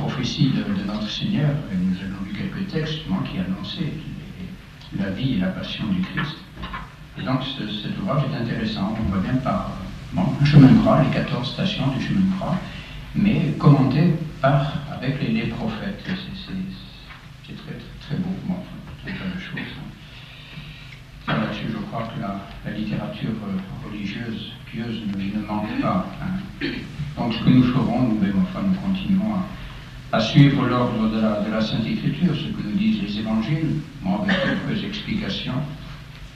prophéties de notre Seigneur, et nous avons lu quelques textes justement, qui annonçaient la vie et la passion du Christ. Et donc cet ouvrage est intéressant, on voit bien par un chemin de croix, les 14 stations du chemin de croix, mais commenté avec les prophètes. C'est très, très beau, tout un tas de choses. Là-dessus, je crois que la littérature religieuse, pieuse, ne manque pas. Donc ce que nous ferons, nous continuons à suivre l'ordre de la Sainte Écriture, ce que nous disent les évangiles, avec quelques explications,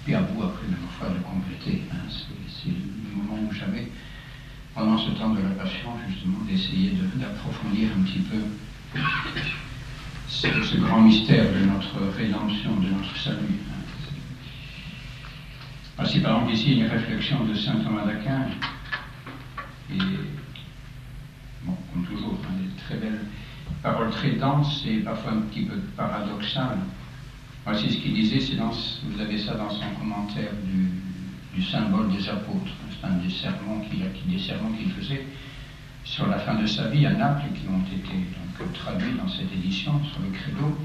puis à vous après, ma foi, de compléter. C'est le moment où jamais, pendant ce temps de la Passion, justement, d'essayer d'approfondir un petit peu ce grand mystère de notre rédemption, de notre salut. Voici par exemple ici une réflexion de saint Thomas d'Aquin, et comme toujours, des très belles paroles très denses et parfois un petit peu paradoxales. Voici ce qu'il disait, vous avez ça dans son commentaire du symbole des apôtres, des sermons qu'il faisait sur la fin de sa vie à Naples, qui ont été donc traduits dans cette édition sur le Credo.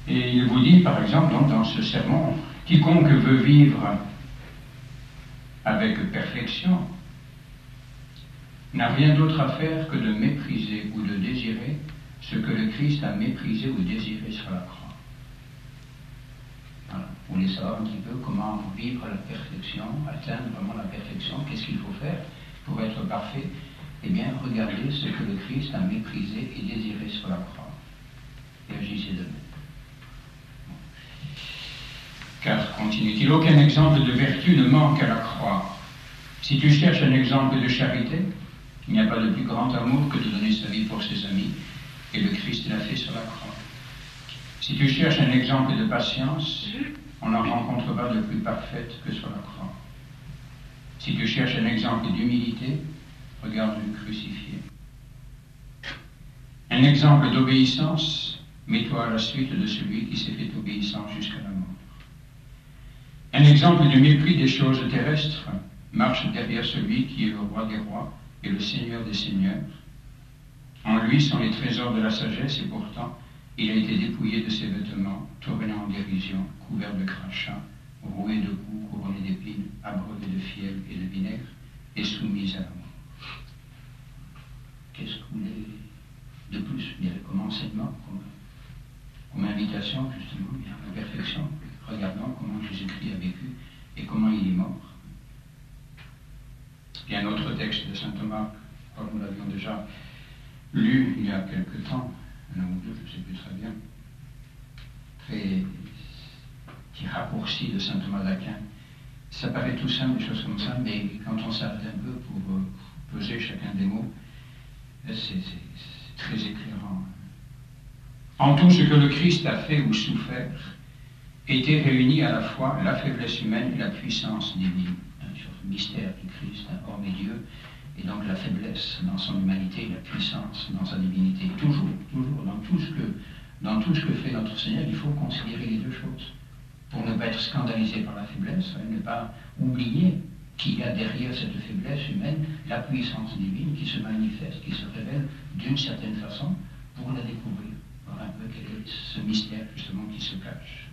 Et il vous dit, par exemple, donc, dans ce sermon, quiconque veut vivre avec perfection n'a rien d'autre à faire que de mépriser ou de désirer ce que le Christ a méprisé ou désiré sur la croix. Voilà. Vous voulez savoir un petit peu comment vivre la perfection, atteindre vraiment la perfection, qu'est-ce qu'il faut faire pour être parfait? Eh bien, regardez ce que le Christ a méprisé et désiré sur la croix. Et agissez de même. Car, continue-t-il, aucun exemple de vertu ne manque à la croix. Si tu cherches un exemple de charité, il n'y a pas de plus grand amour que de donner sa vie pour ses amis, et le Christ l'a fait sur la croix. Si tu cherches un exemple de patience, on n'en rencontre pas de plus parfaite que sur la croix. Si tu cherches un exemple d'humilité, regarde le crucifié. Un exemple d'obéissance, mets-toi à la suite de celui qui s'est fait obéissant jusqu'à la mort. Un exemple de mépris des choses terrestres, marche derrière celui qui est le roi des rois et le seigneur des seigneurs. En lui sont les trésors de la sagesse, et pourtant il a été dépouillé de ses vêtements, tourné en dérision, couvert de crachats, roué de coups, couronné d'épines, abreuvé de fiel et de vinaigre, et soumis à la mort. Qu'est-ce que vous voulez de plus, bien, comme enseignement, comme invitation, justement, bien, à la perfection? Regardons comment Jésus-Christ a vécu et comment il est mort. Il y a un autre texte de saint Thomas, comme nous l'avions déjà lu il y a quelque temps, un an ou deux, je ne sais plus très bien, petit raccourci de saint Thomas d'Aquin. Ça paraît tout simple, des choses comme ça, mais quand on s'arrête un peu pour peser chacun des mots, c'est très éclairant. En tout ce que le Christ a fait ou souffert, était réunie à la fois la faiblesse humaine et la puissance divine. Sur le mystère du Christ, homme et Dieu, et donc la faiblesse dans son humanité et la puissance dans sa divinité. Toujours, dans tout ce que fait notre Seigneur, il faut considérer les deux choses. Pour ne pas être scandalisé par la faiblesse, ne pas oublier qu'il y a derrière cette faiblesse humaine la puissance divine qui se manifeste, qui se révèle d'une certaine façon pour la découvrir. Voir un peu quel est ce mystère justement qui se cache.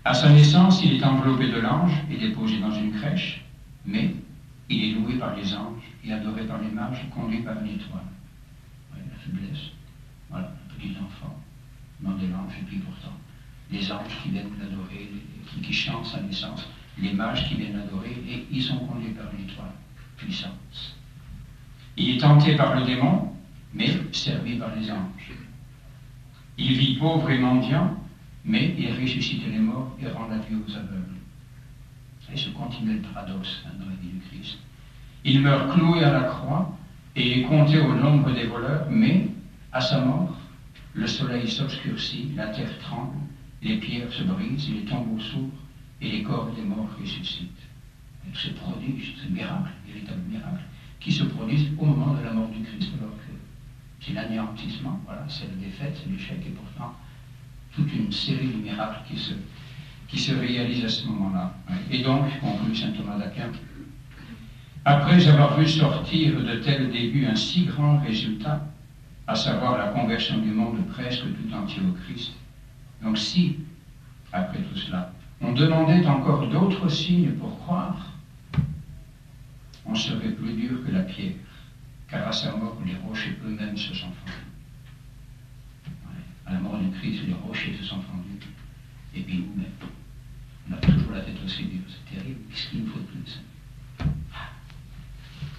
À sa naissance, il est enveloppé de l'ange et déposé dans une crèche, mais il est loué par les anges et adoré par les mages, conduit par une étoile. Oui, la faiblesse. Voilà, un petit enfant, nom de l'ange, et puis pourtant, les anges qui viennent l'adorer, qui chantent sa naissance, les mages qui viennent l'adorer, et ils sont conduits par une étoile, puissance. Il est tenté par le démon, mais servi par les anges. Il vit pauvre et mendiant, mais il ressuscite les morts et rend la vie aux aveugles. Et ce continuel paradoxe dans la vie du Christ. Il meurt cloué à la croix et est compté au nombre des voleurs, mais à sa mort, le soleil s'obscurcit, la terre tremble, les pierres se brisent, les tombeaux s'ouvrent et les corps des morts ressuscitent. Et ce prodige, ce miracle, véritable miracle, qui se produisent au moment de la mort du Christ, alors que c'est l'anéantissement, voilà, c'est la défaite, c'est l'échec, et pourtant toute une série de miracles qui se réalisent à ce moment-là. Et donc, conclut saint Thomas d'Aquin, Après avoir vu sortir de tel début un si grand résultat, à savoir la conversion du monde presque tout entier au Christ, donc si, après tout cela, on demandait encore d'autres signes pour croire, on serait plus dur que la pierre, car à sa mort, les rochers eux-mêmes se sont fendus. À la mort du Christ, les rochers se sont fendus, et puis nous-mêmes, on a toujours la tête aussi dure, c'est terrible, qu'est-ce qu'il nous faut de plus?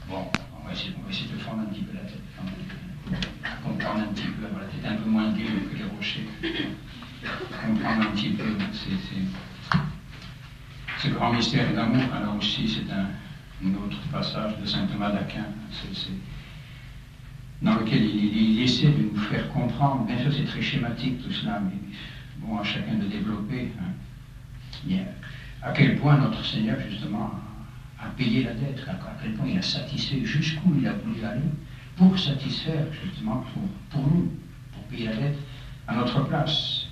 Bon, on va essayer de fendre un petit peu la tête quand même, comprendre un petit peu, avoir la tête un peu moins dure que les rochers, comprendre un petit peu ce grand mystère d'amour. Alors aussi, c'est un autre passage de saint Thomas d'Aquin, dans lequel il essaie de nous faire comprendre, bien sûr c'est très schématique tout cela, mais bon, à chacun de développer, à quel point notre Seigneur justement a payé la dette, à quel point il a satisfait, jusqu'où il a voulu aller, pour satisfaire justement, pour nous, pour payer la dette à notre place.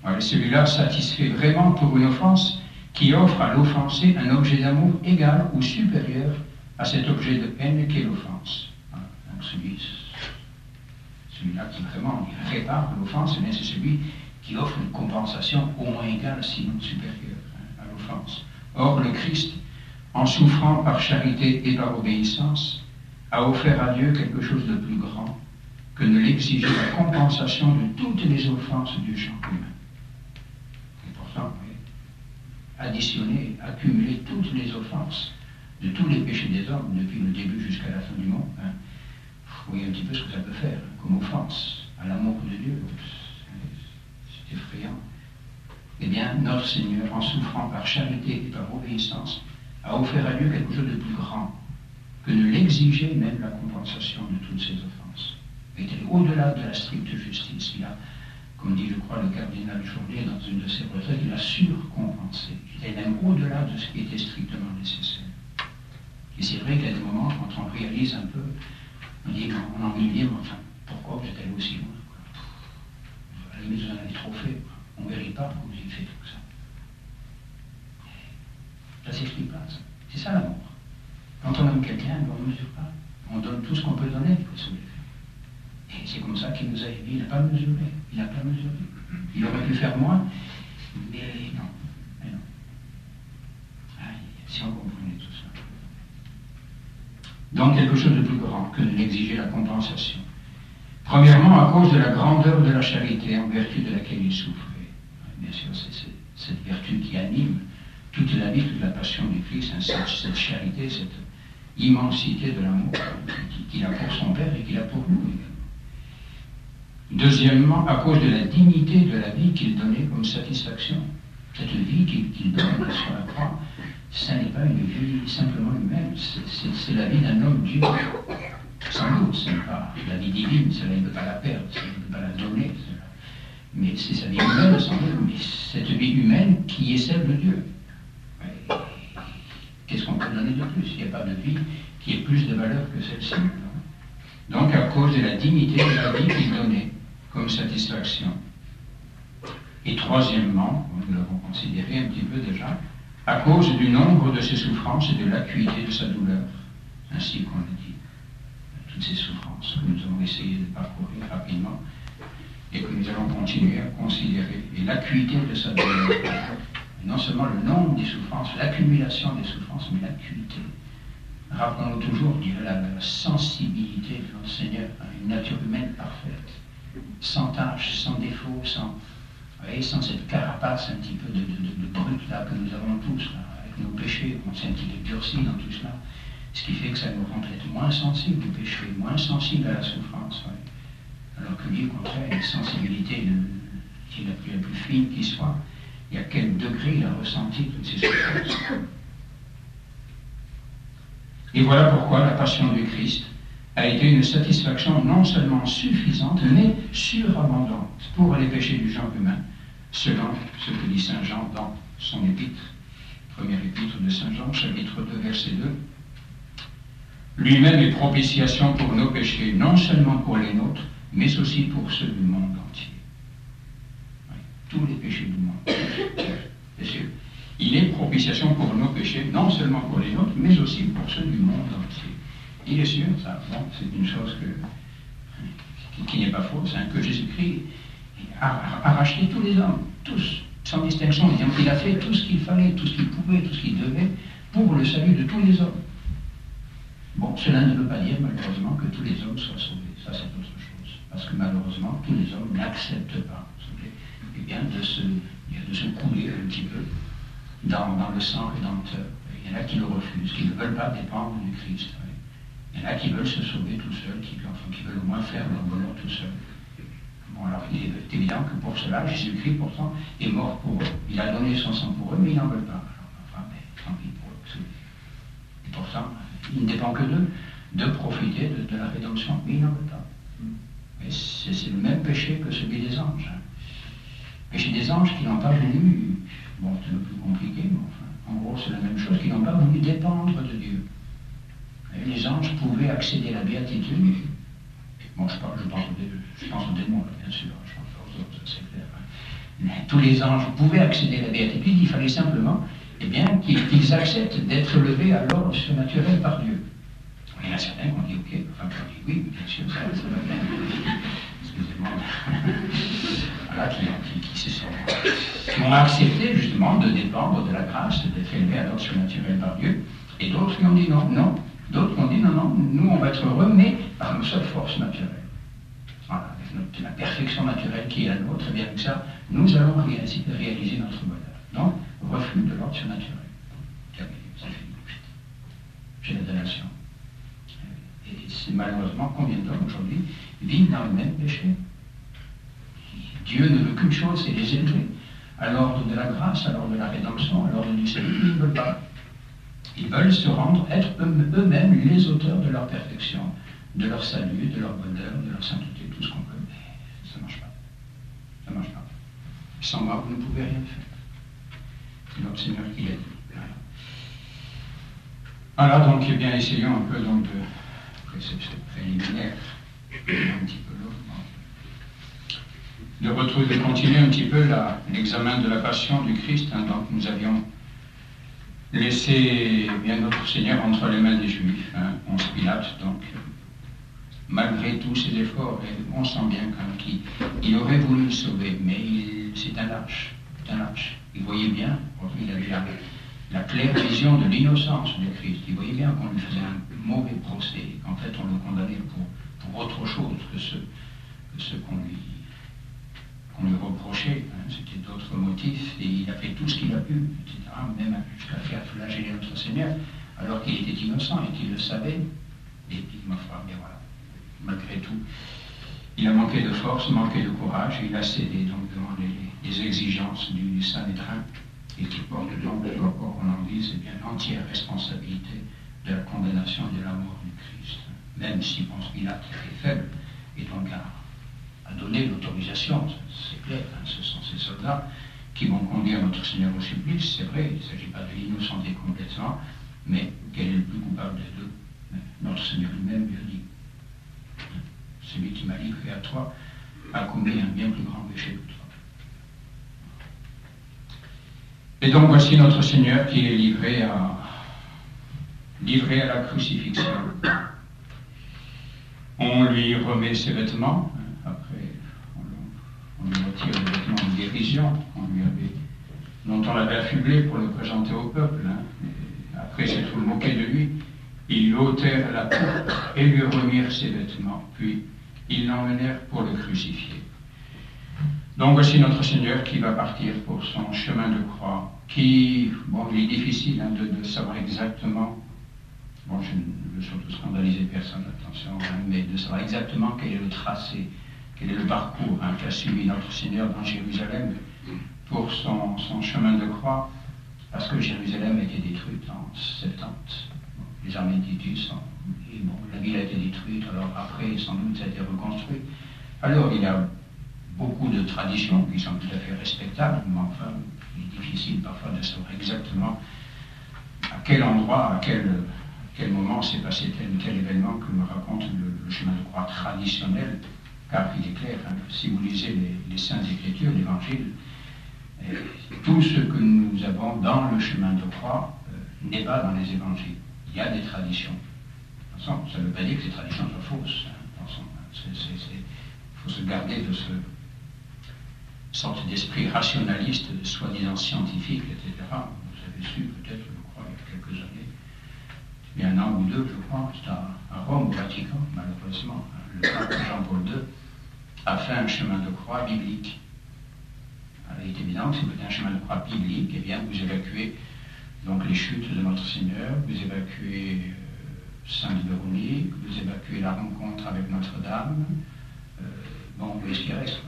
Voilà, celui-là satisfait vraiment pour une offense qui offre à l'offensé un objet d'amour égal ou supérieur à cet objet de haine qu'est l'offense. Voilà. Donc celui-là qui vraiment répare l'offense, c'est celui qui offre une compensation au moins égale, sinon supérieure à l'offense. Or, le Christ, en souffrant par charité et par obéissance, a offert à Dieu quelque chose de plus grand que ne l'exigeait la compensation de toutes les offenses du genre humain. Et pourtant, additionner, accumuler toutes les offenses de tous les péchés des hommes, depuis le début jusqu'à la fin du monde, vous voyez un petit peu ce que ça peut faire, comme offense à l'amour de Dieu. C'est effrayant. Eh bien, notre Seigneur, en souffrant par charité et par obéissance, a offert à Dieu quelque chose de plus grand que ne l'exigeait même la compensation de toutes ces offenses. Il était au-delà de la stricte justice. Il a, comme dit, je crois, le cardinal Journet dans une de ses retraites, il a surcompensé. Il était même au-delà de ce qui était strictement nécessaire. Et c'est vrai qu'à des moments, quand on réalise un peu, on dit, on a envie de dire, enfin, pourquoi vous êtes allé aussi loin? À la limite, vous en avez trop fait. On ne mérite pas que vous ayez fait tout ça. Ça ne s'explique pas, ça. C'est ça l'amour. Quand on aime quelqu'un, on ne mesure pas. On donne tout ce qu'on peut donner pour sauver. Et c'est comme ça qu'il nous a aimés. Il n'a pas mesuré. Il n'a pas mesuré. Il aurait pu faire moins, mais non. Mais non. Si on comprenait tout ça. Donc quelque chose de plus grand que de l'exiger la compensation. Premièrement, à cause de la grandeur de la charité en vertu de laquelle il souffrait. Bien sûr, c'est cette vertu qui anime toute la vie, toute la passion du Christ, cette charité, cette immensité de l'amour qu'il a pour son Père et qu'il a pour nous également. Deuxièmement, à cause de la dignité de la vie qu'il donnait comme satisfaction. Cette vie qu'il donne sur la croix, ce n'est pas une vie simplement humaine, c'est la vie d'un homme Dieu. Sans doute, ce n'est pas la vie divine, cela il ne peut pas la perdre, il ne peut pas la donner. Mais c'est sa vie humaine, sans doute, mais cette vie humaine qui est celle de Dieu. Qu'est-ce qu'on peut donner de plus? Il n'y a pas de vie qui ait plus de valeur que celle-ci. Donc, à cause de la dignité de la vie qu'il donnait comme satisfaction. Et troisièmement, nous l'avons considéré un petit peu déjà, à cause du nombre de ses souffrances et de l'acuité de sa douleur, ainsi qu'on l'a dit. Toutes ces souffrances que nous avons essayé de parcourir rapidement et que nous allons continuer à considérer. Et l'acuité de sa douleur. Et non seulement le nombre des souffrances, l'accumulation des souffrances, mais l'acuité. Rappelons-nous toujours, je dirais, la sensibilité de notre Seigneur à une nature humaine parfaite, sans tâche, sans défaut, sans cette carapace un petit peu de brut là que nous avons tous, là, avec nos péchés, on s'est un petit peu durci dans tout cela, ce qui fait que ça nous rend peut-être moins sensibles au péché, moins sensibles à la souffrance. Ouais. Alors que lui, au contraire, une sensibilité qui est la plus fine qui soit, et à quel degré il a ressenti toutes ces souffrances. Et voilà pourquoi la passion du Christ a été une satisfaction non seulement suffisante, mais surabondante pour les péchés du genre humain, selon ce que dit saint Jean dans son épître, première épître de saint Jean, chapitre 2, verset 2. Lui-même est propitiation pour nos péchés, non seulement pour les nôtres, mais aussi pour ceux du monde entier. Oui, tous les péchés du monde. Bien sûr, Il est propitiation pour nos péchés, non seulement pour les nôtres, mais aussi pour ceux du monde entier. Il est sûr, ça, bon, c'est une chose qui n'est pas fausse, hein, que Jésus-Christ a racheté tous les hommes, tous, sans distinction. Il a fait tout ce qu'il fallait, tout ce qu'il pouvait, tout ce qu'il devait, pour le salut de tous les hommes. Bon, cela ne veut pas dire, malheureusement, que tous les hommes soient sauvés. Ça, c'est autre chose. Parce que, malheureusement, tous les hommes n'acceptent pas, eh bien, de se couler un petit peu dans le sang rédempteur. Il y en a qui le refusent, qui ne veulent pas dépendre du Christ. Oui. Il y en a qui veulent se sauver tout seuls, qui veulent au moins faire leur bonheur tout seuls. Bon, alors, il est évident que pour cela, Jésus-Christ, pourtant, est mort pour eux. Il a donné son sang pour eux, mais ils n'en veulent pas. Alors, enfin, mais tant pis pour eux. Et pourtant, il ne dépend que d'eux de profiter de la rédemption, mais ils n'en veulent pas. Et c'est le même péché que celui des anges. Péché des anges qui n'ont pas voulu, bon, c'est le plus compliqué, mais enfin, en gros, c'est la même chose, qui n'ont pas voulu dépendre de Dieu. Et les anges pouvaient accéder à la béatitude. Bon, je pense aux démons, bien sûr, je pense aux autres, c'est clair. Mais tous les anges pouvaient accéder à la béatitude, il fallait simplement, eh bien, qu'ils acceptent d'être levés à l'ordre surnaturel par Dieu. Il y en a certains qui ont dit ok, enfin qui ont dit oui, bien sûr, ça va bien. Excusez-moi. Voilà, qui ont accepté justement de dépendre de la grâce, d'être élevés à l'ordre surnaturel par Dieu, et d'autres qui ont dit non, non. D'autres qui ont dit non, nous on va être heureux, mais par nos seules forces naturelles. Voilà, avec la perfection naturelle qui est la nôtre, et bien avec ça, nous allons réaliser notre bonheur. Donc, refus de l'ordre surnaturel. C'est fini. C'est la damnation. Et c'est malheureusement combien d'hommes aujourd'hui vivent dans le même péché. Dieu ne veut qu'une chose, c'est les élever à l'ordre de la grâce, à l'ordre de la rédemption, à l'ordre du salut. Ils ne veulent pas. Ils veulent se rendre, être eux-mêmes les auteurs de leur perfection, de leur salut, de leur bonheur, de leur sainteté, tout ce qu'on peut. Mais ça ne marche pas. Ça ne marche pas. Sans moi, vous ne pouvez rien faire. C'est notre Seigneur qui l'a dit. Voilà, donc, eh bien, essayons un peu donc de, après cette préliminaire, un petit peu lourd, de continuer un petit peu l'examen de la passion du Christ. Hein, donc, nous avions laissé bien notre Seigneur entre les mains des Juifs, hein, Ponce Pilate, donc, malgré tous ses efforts, et on sent bien qu'il aurait voulu le sauver, mais c'est un lâche, Il voyait bien, il avait la claire vision de l'innocence du Christ. Il voyait bien qu'on lui faisait un mauvais procès, qu'en fait on le condamnait pour autre chose que ce qu'on lui reprochait. Hein. C'était d'autres motifs, et il a fait tout ce qu'il a pu, etc., même jusqu'à faire flageller notre Seigneur, alors qu'il était innocent et qu'il le savait. Et puis, ma foi, bien voilà, malgré tout, il a manqué de force, manqué de courage, et il a cédé donc devant les exigences du Sanhédrin, et qui porte donc, encore on en dit, c'est bien l'entière responsabilité de la condamnation et de la mort du Christ. Même si Ponce Pilate est faible, et donc a donné l'autorisation, c'est clair, hein, ce sont ces soldats qui vont conduire notre Seigneur au supplice, c'est vrai, il ne s'agit pas de l'innocenter complètement, mais quel est le plus coupable des deux? Notre Seigneur lui-même lui a dit, celui qui m'a livré à toi a commis un bien plus grand péché que toi. Et donc voici notre Seigneur qui est livré à la crucifixion. On lui remet ses vêtements, après on lui retire les vêtements de guérison, dont on l'avait affublé pour le présenter au peuple. Hein. Après s'être moqué de lui, ils l'ôtèrent la pourpre et lui remirent ses vêtements, puis ils l'emmenèrent pour le crucifier. Donc voici notre Seigneur qui va partir pour son chemin de croix, qui, bon, il est difficile hein, de savoir exactement, bon, je ne veux surtout scandaliser personne, attention, hein, mais de savoir exactement quel est le tracé, quel est le parcours hein, qu'a suivi notre Seigneur dans Jérusalem pour son chemin de croix, parce que Jérusalem a été détruite en 70. Bon, les armées de Titus, et bon, la ville a été détruite, alors après, sans doute, ça a été reconstruit. Alors, il y a beaucoup de traditions qui sont tout à fait respectables, mais enfin, il est difficile parfois de savoir exactement à quel endroit, à quel moment s'est passé tel ou tel événement que me raconte le chemin de croix traditionnel, car il est clair, hein, si vous lisez les Saintes Écritures, l'Évangile, Et tout ce que nous avons dans le chemin de croix n'est pas dans les évangiles. Il y a des traditions. Ça ne veut pas dire que ces traditions soient fausses. Il faut se garder de ce sorte d'esprit rationaliste, soi-disant scientifique, etc. Vous avez su peut-être, je crois, il y a quelques années, il y a un an ou deux, je crois, c'était à Rome, au Vatican, malheureusement, le pape Jean-Paul II a fait un chemin de croix biblique. Alors, il est évident que si vous faites un chemin de croix biblique, eh bien, vous évacuez donc les chutes de notre Seigneur, vous évacuez Sainte Véronique, vous évacuez la rencontre avec Notre-Dame. Bon, qu'est-ce qui reste?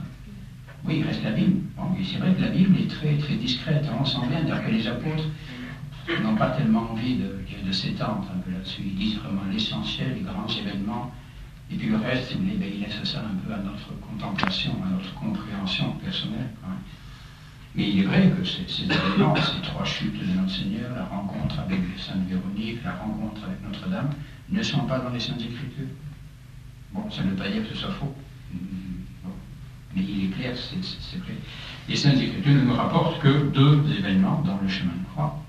Oui, il reste la Bible. Bon, et c'est vrai que la Bible est très, très discrète. On sent bien d'ailleurs que les apôtres n'ont pas tellement envie de s'étendre un peu là-dessus. Ils disent vraiment l'essentiel, les grands événements. Et puis le reste, si vous voulez, ben, ils laissent ça un peu à notre contemplation, à notre compréhension personnelle. Hein. Mais il est vrai que ces événements, ces trois chutes de notre Seigneur, la rencontre avec Sainte Véronique, la rencontre avec Notre-Dame, ne sont pas dans les Saintes Écritures. Bon, ça ne veut pas dire que ce soit faux. Bon. Mais il est clair, c'est vrai. Les Saintes Écritures ne nous rapportent que deux événements dans le chemin de croix.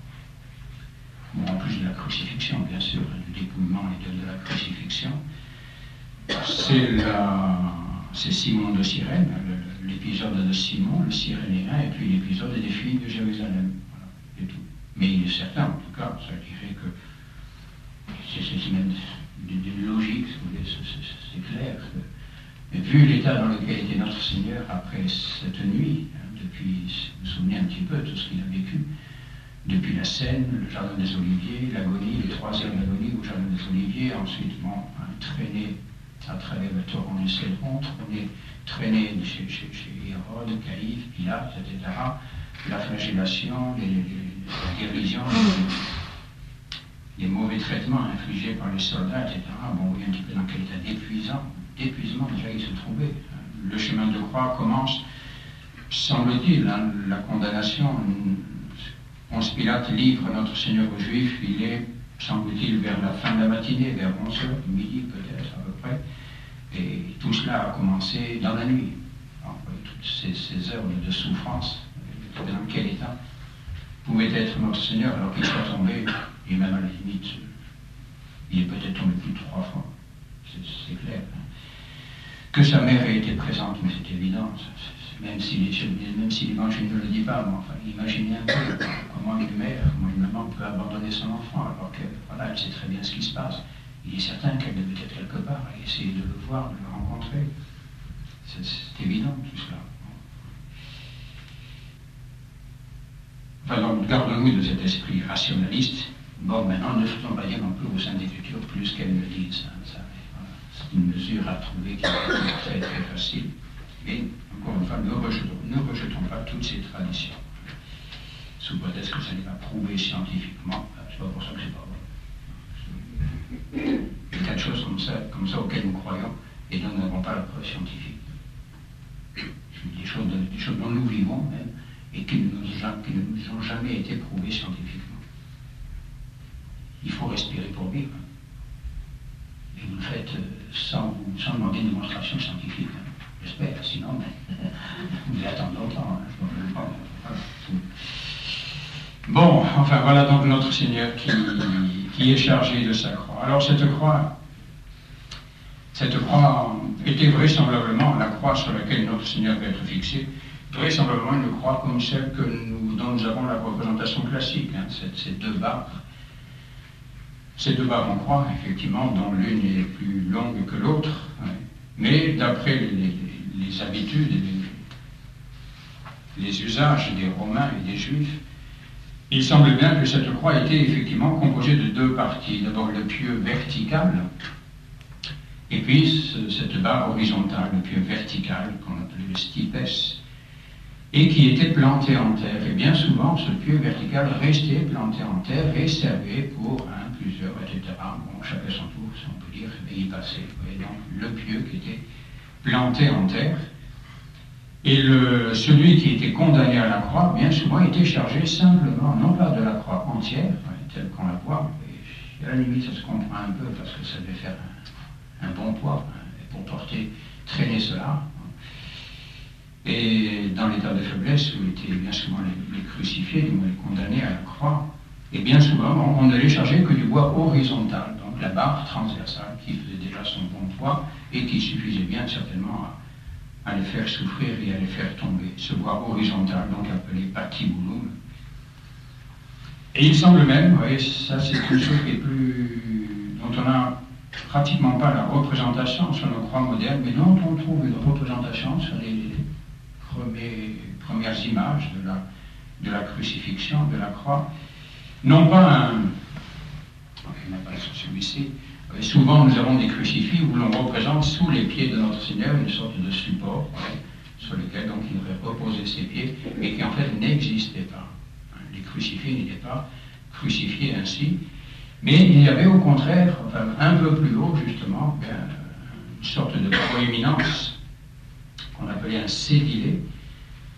Bon, en plus de la crucifixion, bien sûr, du dépouillement et de la crucifixion. C'est Simon de Cyrène, l'épisode de Simon, le Cyrénéen, et puis l'épisode des filles de Jérusalem. Voilà, et tout. Mais il est certain, en tout cas, ça dirait que c'est même d'une logique, c'est clair. Mais vu l'état dans lequel était notre Seigneur après cette nuit, hein, depuis, vous vous souvenez un petit peu de tout ce qu'il a vécu, depuis la Seine, le Jardin des Oliviers, l'agonie, le troisième agonie au Jardin des Oliviers, ensuite, bon, hein, traîné à travers le torrent du Cédron, traîné chez Hérode, Caïphe, Pilate, etc. La flagellation, la dérision, les mauvais traitements infligés par les soldats, etc. Bon, vous voyez un petit peu dans quel état d'épuisement déjà il se trouvait. Le chemin de croix commence, semble-t-il, hein, la condamnation. Ponce Pilate livre notre Seigneur aux Juifs, il est, semble-t-il, vers la fin de la matinée, vers 11h, midi peut-être à peu près. Et tout cela a commencé dans la nuit. Alors, toutes ces heures de souffrance, dans quel état pouvait être notre Seigneur alors qu'il soit tombé, et même à la limite, il est peut-être tombé plus de 3 fois. C'est clair. Hein. Que sa mère ait été présente, mais c'est évident. Même si l'Évangile ne le dit pas, mais enfin, imaginez un peu comment une mère, comment une maman peut abandonner son enfant alors qu'elle voilà, elle sait très bien ce qui se passe. Il est certain qu'elle devait être quelque part et essayer de le voir, de le rencontrer. C'est évident tout cela. Enfin, donc, gardons-nous de cet esprit rationaliste. Bon, maintenant, ne faisons pas dire non plus aux Saintes Écritures plus qu'elles ne disent. Hein, voilà. C'est une mesure à trouver qui est très très facile. Mais, encore une fois, ne rejetons pas toutes ces traditions. Sous prétexte que ça n'est pas prouvé scientifiquement, c'est pas pour ça que c'est pas bon. Il y a quatre choses comme ça auxquelles nous croyons et dont nous n'avons pas la preuve scientifique. Des choses dont nous vivons même et qui ne nous ont jamais été prouvées scientifiquement. Il faut respirer pour vivre. Et vous le faites sans demander une démonstration scientifique. Hein. J'espère, sinon, vous allez attendre longtemps. Hein. Bon, enfin voilà donc notre Seigneur qui est chargé de sa croix. Alors cette croix était vraisemblablement la croix sur laquelle notre Seigneur va être fixé, vraisemblablement une croix comme celle dont nous avons la représentation classique, hein, ces deux barres. Ces deux barres en croix, effectivement, dont l'une est plus longue que l'autre, hein, mais d'après les habitudes, les usages des Romains et des Juifs, il semble bien que cette croix était effectivement composée de deux parties. D'abord le pieu vertical, et puis cette barre horizontale, le pieu vertical, qu'on appelait le stipes, et qui était planté en terre. Et bien souvent, ce pieu vertical restait planté en terre et servait pour plusieurs, etc. Bon, chacun son tour, si on peut dire, et y passer. Vous voyez donc le pieu qui était planté en terre. Et celui qui était condamné à la croix, bien souvent, était chargé simplement, non pas de la croix entière, telle qu'on la voit, et à la limite, ça se comprend un peu parce que ça devait faire un bon poids, pour traîner cela. Et dans l'état de faiblesse, où étaient bien souvent les crucifiés, du moins les condamnés à la croix, et bien souvent, on ne les chargeait que du bois horizontal, donc la barre transversale qui faisait déjà son bon poids et qui suffisait bien certainement à les faire souffrir et à les faire tomber. Ce bois horizontal, donc appelé patibulum. Et il semble même, vous voyez, ça c'est une chose qui est dont on n'a pratiquement pas la représentation sur nos croix modernes, mais dont on trouve une représentation sur les premières images de la crucifixion, de la croix. Non pas pas sur celui-ci. Souvent, nous avons des crucifix où l'on représente sous les pieds de notre Seigneur une sorte de support, sur lequel donc il devrait reposer ses pieds, et qui en fait n'existait pas. Les crucifix n'étaient pas crucifiés ainsi, mais il y avait au contraire, enfin, un peu plus haut justement, une sorte de proéminence qu'on appelait un cédilé,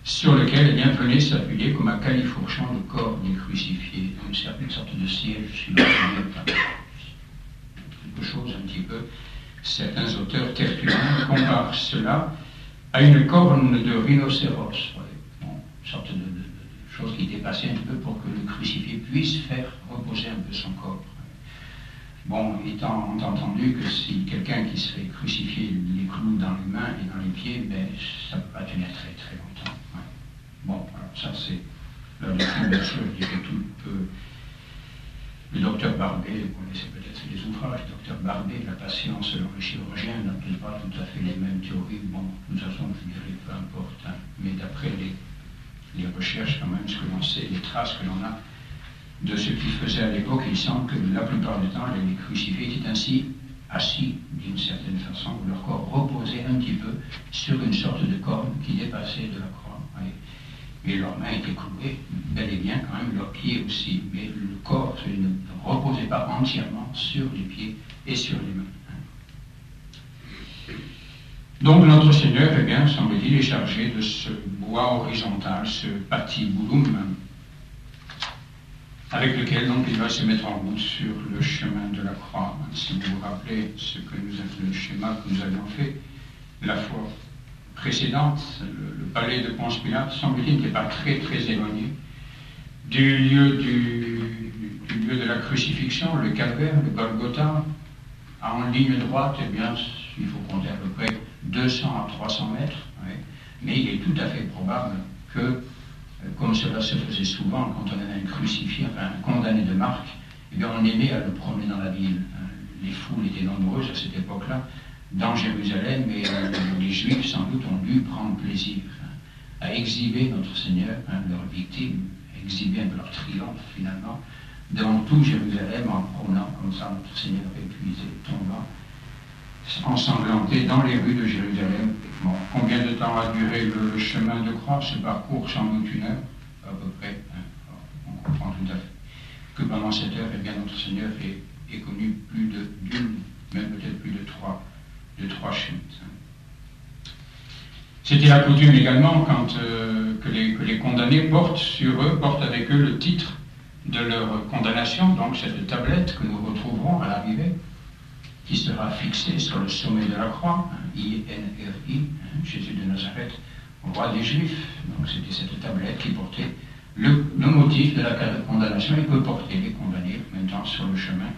sur lequel eh bien, venait s'appuyer comme un califourchon le corps des crucifiés, donc une sorte de siège sur quelque chose un petit peu. Certains auteurs tertulliens comparent cela à une corne de rhinocéros, bon, une sorte de chose qui dépassait un peu pour que le crucifié puisse faire reposer un peu son corps. Bon, étant entendu que si quelqu'un qui se fait crucifier les clous dans les mains et dans les pieds, ben, ça ne peut pas tenir très très longtemps. Bon, alors ça c'est la lecture, bien sûr, je dirais tout peu. Le docteur Barbet, vous connaissez peut-être les ouvrages, le docteur Barbet, la patience selon le chirurgien, n'a peut-être pas tout à fait les mêmes théories. Bon, de toute façon, je dirais peu importe, hein. Mais d'après les recherches, quand même, ce que l'on sait, les traces que l'on a de ce qu'ils faisaient à l'époque, il semble que la plupart du temps, les crucifiés étaient ainsi assis d'une certaine façon, où leur corps reposait un petit peu sur une sorte de corne qui dépassait de la croix. Et leurs mains étaient clouées, bel et bien quand même, leurs pieds aussi, mais le corps ne reposait pas entièrement sur les pieds et sur les mains. Donc notre Seigneur, eh bien, semble-t-il, est chargé de ce bois horizontal, ce patibulum, avec lequel donc il va se mettre en route sur le chemin de la croix. Si vous vous rappelez le schéma que nous avions fait la fois précédente, le palais de Ponce Pilate, semble-t-il, n'était pas très très éloigné du lieu de la crucifixion, le calvaire, le Golgotha. En ligne droite, eh bien, il faut compter à peu près 200 à 300 mètres, mais il est tout à fait probable que, comme cela se faisait souvent quand on avait un crucifié, enfin un condamné de marque, eh bien, on aimait à le promener dans la ville. Les foules étaient nombreuses à cette époque-là, dans Jérusalem, et les Juifs, sans doute, ont dû prendre plaisir à exhiber notre Seigneur, leur victime, à exhiber un peu leur triomphe, finalement, devant tout Jérusalem, en promenant comme ça notre Seigneur épuisé, tombant, ensanglanté dans les rues de Jérusalem. Bon, combien de temps a duré le chemin de croix? Ce parcours, sans doute 1 heure, à peu près. On comprend tout à fait que pendant cette heure, eh bien, notre Seigneur est connu plus d'une, même peut-être plus de trois chutes. C'était la coutume également que les condamnés portent avec eux le titre de leur condamnation, donc cette tablette que nous retrouverons à l'arrivée, qui sera fixée sur le sommet de la croix, INRI, Jésus de Nazareth, roi des Juifs. Donc c'était cette tablette qui portait le motif de la condamnation. Il peut porter les condamnés en même temps sur le chemin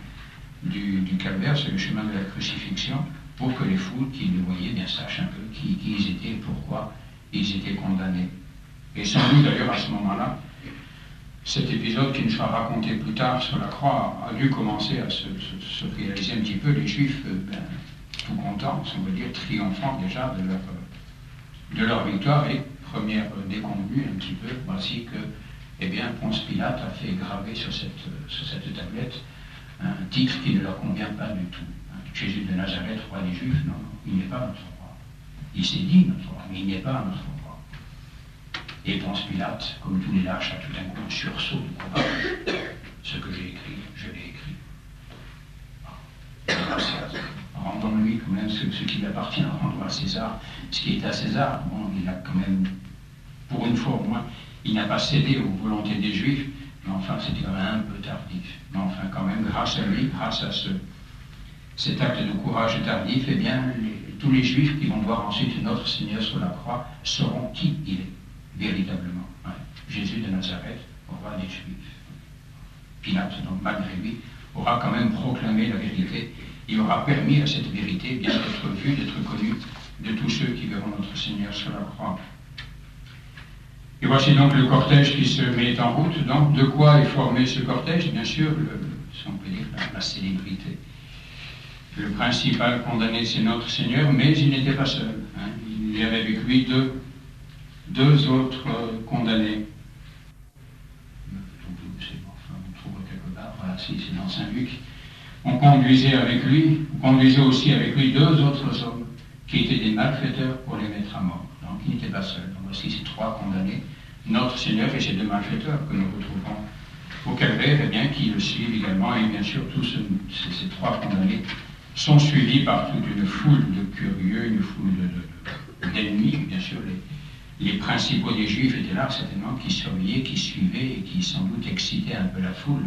du calvaire, c'est le chemin de la crucifixion, pour que les foules qui les voyaient bien sachent un peu qui ils étaient et pourquoi ils étaient condamnés. Et sans doute d'ailleurs à ce moment-là, cet épisode qui nous sera raconté plus tard sur la croix a dû commencer à se réaliser un petit peu. Les Juifs, tout contents, on va dire triomphants déjà de leur victoire, et première déconvenue un petit peu, voici que eh bien, Ponce Pilate a fait graver sur cette tablette un titre qui ne leur convient pas du tout. Jésus de Nazareth, roi des Juifs, non, il n'est pas notre roi. Il s'est dit notre roi, mais il n'est pas notre roi. Et Ponce Pilate, comme tous les lâches, a tout d'un coup un sursaut de courage. Ce que j'ai écrit, je l'ai écrit. Rendons-lui quand même ce qui lui appartient, rendons à César ce qui est à César. Bon, il a quand même, pour une fois au moins, il n'a pas cédé aux volontés des Juifs, mais enfin c'était quand même un peu tardif. Mais enfin quand même, grâce à lui, grâce à cet acte de courage tardif, eh bien, tous les Juifs qui vont voir ensuite notre Seigneur sur la croix sauront qui il est, véritablement. Ouais. Jésus de Nazareth, roi des Juifs. Pilate, donc malgré lui, aura quand même proclamé la vérité. Il aura permis à cette vérité bien d'être vue, d'être connue de tous ceux qui verront notre Seigneur sur la croix. Et voici donc le cortège qui se met en route. Donc, de quoi est formé ce cortège? Bien sûr, si on peut dire, la célébrité. Le principal condamné, c'est notre Seigneur, mais il n'était pas seul. Hein. Il y avait avec lui deux autres condamnés. C'est bon, enfin, on trouve quelque part, voilà, si c'est dans Saint-Luc. On conduisait aussi avec lui deux autres hommes qui étaient des malfaiteurs pour les mettre à mort. Donc il n'était pas seul. Donc voici ces trois condamnés, notre Seigneur et ces deux malfaiteurs que nous retrouvons au calvaire, et bien qui le suivent également. Et bien sûr, tous ces trois condamnés sont suivis par toute une foule de curieux, une foule d'ennemis. Bien sûr, les principaux des Juifs étaient là, certainement, qui surveillaient, qui suivaient et qui sans doute excitaient un peu la foule.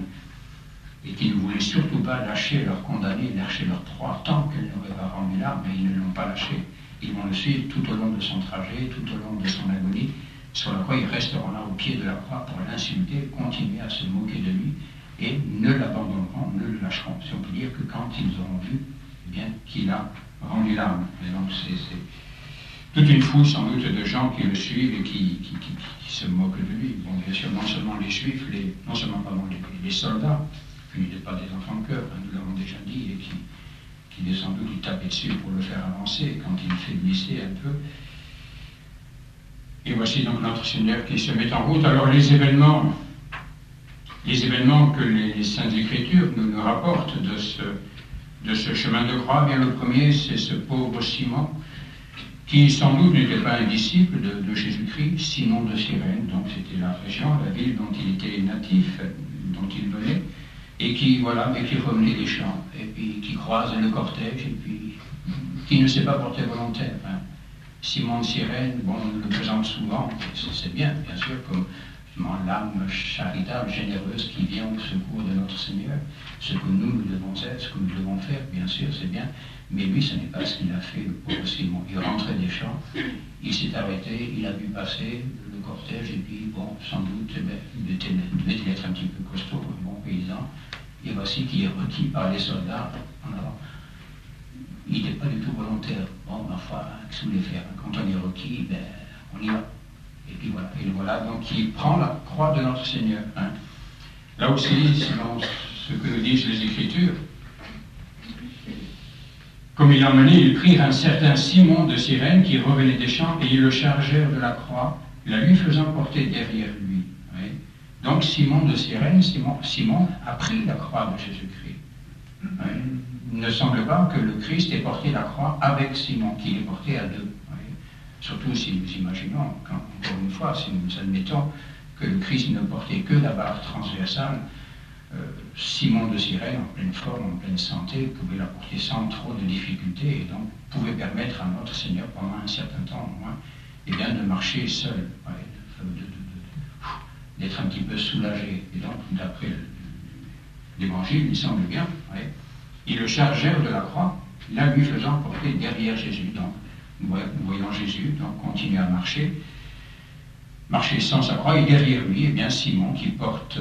Et qui ne voulaient surtout pas lâcher leurs condamnés, lâcher leur proie, tant qu'elle n'aurait pas rendu là, mais ils ne l'ont pas lâché. Ils vont le suivre tout au long de son trajet, tout au long de son agonie. Sur la croix, ils resteront là au pied de la croix pour l'insulter, continuer à se moquer de lui, et ne l'abandonneront, ne le lâcheront. Si on peut dire que quand ils auront vu, eh bien, qu'il a rendu l'âme. Et donc c'est toute une foule sans doute de gens qui le suivent et qui se moquent de lui. Bon, bien sûr, non seulement les Juifs, les soldats, qui n'étaient pas des enfants de cœur, hein, nous l'avons déjà dit, et qui sans doute lui tapaient dessus pour le faire avancer quand il faiblissait un peu. Et voici donc notre Seigneur qui se met en route. Alors les événements que les Saintes Écritures nous rapportent de ce chemin de croix, bien le premier, c'est ce pauvre Simon, qui sans doute n'était pas un disciple de Jésus-Christ, Simon de Cyrène, donc c'était la région, la ville dont il était natif, dont il venait, et qui revenait des champs, et puis qui croise le cortège, et puis qui ne s'est pas porté volontaire. Hein. Simon de Cyrène, bon, on le présente souvent, c'est bien sûr, comme l'âme charitable, généreuse qui vient au secours de notre Seigneur. Ce que nous devons être, ce que nous devons faire, bien sûr, c'est bien, mais lui, ce n'est pas ce qu'il a fait, le pauvre Simon. Il rentrait des champs, il s'est arrêté, il a vu passer le cortège, et puis, bon, sans doute, il devait être un petit peu costaud, un bon paysan, et voici qu'il est requis par les soldats en avant. Il n'était pas du tout volontaire. Bon, ma foi, qu'est-ce que vous voulez faire? Quand on est requis, ben, on y va. Et puis voilà. Et voilà, donc il prend la croix de notre Seigneur. Hein. Là aussi, selon ce que nous disent les Écritures, comme il l'emmenait, ils prirent un certain Simon de Cyrène qui revenait des champs et ils le chargèrent de la croix, la lui faisant porter derrière lui. Oui. Donc Simon de Cyrène, Simon a pris la croix de Jésus-Christ. Oui. Il ne semble pas que le Christ ait porté la croix avec Simon, qu'il ait porté à deux. Oui. Surtout si nous imaginons, encore une fois, si nous admettons que le Christ ne portait que la barre transversale, Simon de Cyrène, en pleine forme, en pleine santé, pouvait la porter sans trop de difficultés et donc pouvait permettre à notre Seigneur, pendant un certain temps au moins, eh bien, de marcher seul, d'être un petit peu soulagé. Et donc, d'après l'Évangile, il semble bien, ils le chargèrent de la croix, la lui faisant porter derrière Jésus. Donc, nous voyons Jésus donc continuer à marcher sans sa croix, et derrière lui, eh bien, Simon qui porte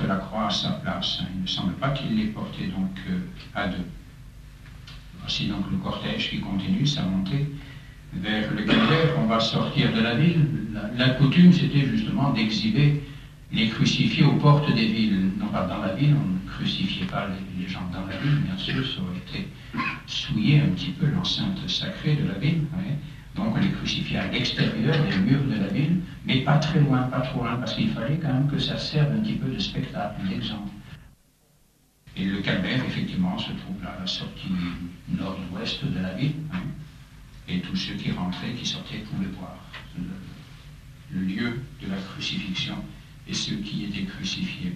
la croix à sa place. Il ne semble pas qu'il l'ait porté donc à deux. Voici donc le cortège qui continue sa montée vers le calvaire. On va sortir de la ville. La coutume, c'était justement d'exhiber les crucifiés aux portes des villes. Non pas dans la ville, on ne crucifiait pas les gens dans la ville, bien sûr, ça aurait été souiller un petit peu l'enceinte sacrée de la ville. Oui. Donc on les crucifiait à l'extérieur des murs de la ville, mais pas très loin, pas trop loin, parce qu'il fallait quand même que ça serve un petit peu de spectacle, d'exemple. Et le calvaire, effectivement, se trouve là à la sortie nord-ouest de la ville, hein, et tous ceux qui rentraient, qui sortaient, pouvaient voir le lieu de la crucifixion et ceux qui étaient crucifiés.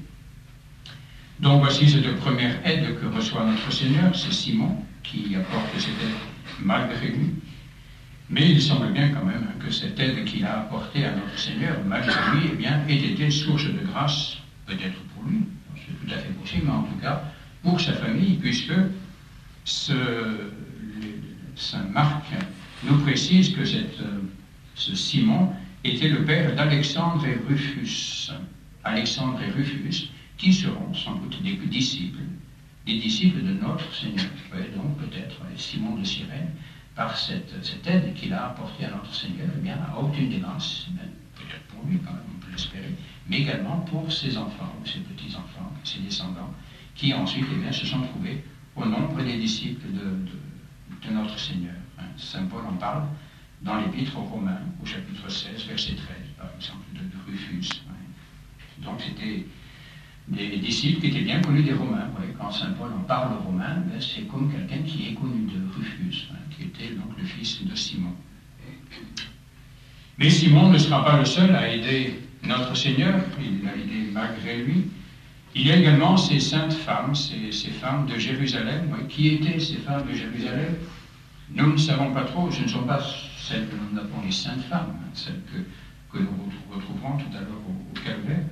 Donc voici cette première aide que reçoit notre Seigneur, c'est Simon qui apporte cette aide malgré lui. Mais il semble bien quand même que cette aide qu'il a apportée à notre Seigneur, malgré lui, eh bien, ait été source de grâce, peut-être pour lui, c'est tout à fait possible, mais en tout cas pour sa famille, puisque saint Marc nous précise que ce Simon était le père d'Alexandre et Rufus. Alexandre et Rufus, qui seront sans doute des disciples de notre Seigneur. Donc peut-être Simon de Cyrène, par cette aide qu'il a apportée à notre Seigneur, eh bien, a obtenu des grâces, peut-être pour lui quand même, on peut l'espérer, mais également pour ses enfants, ou ses petits-enfants, ses descendants, qui ensuite eh bien, se sont trouvés au nombre des disciples de notre Seigneur. Saint Paul en parle dans l'Épître aux Romains, au chapitre 16, verset 13, par exemple, de Rufus. Donc c'était des disciples qui étaient bien connus des Romains. Quand Saint Paul en parle aux Romains, c'est comme quelqu'un qui est connu de Rufus, qui était donc le fils de Simon. Mais Simon ne sera pas le seul à aider notre Seigneur, il l'a aidé malgré lui. Il y a également ces saintes femmes, ces femmes de Jérusalem. Qui étaient ces femmes de Jérusalem? Nous ne savons pas trop, ce ne sont pas celles que nous appelons les saintes femmes, celles que nous retrouverons tout à l'heure au Calvaire.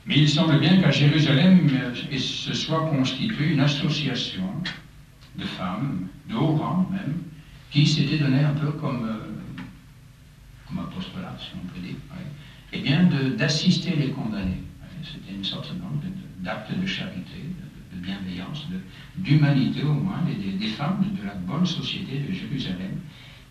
Mais il semble bien qu'à Jérusalem, se soit constituée une association de femmes, de haut rang même, qui s'étaient donné un peu comme apostolat, si on peut dire, eh bien d'assister les condamnés. C'était une sorte d'acte de charité, de bienveillance, d'humanité au moins, des femmes de la bonne société de Jérusalem,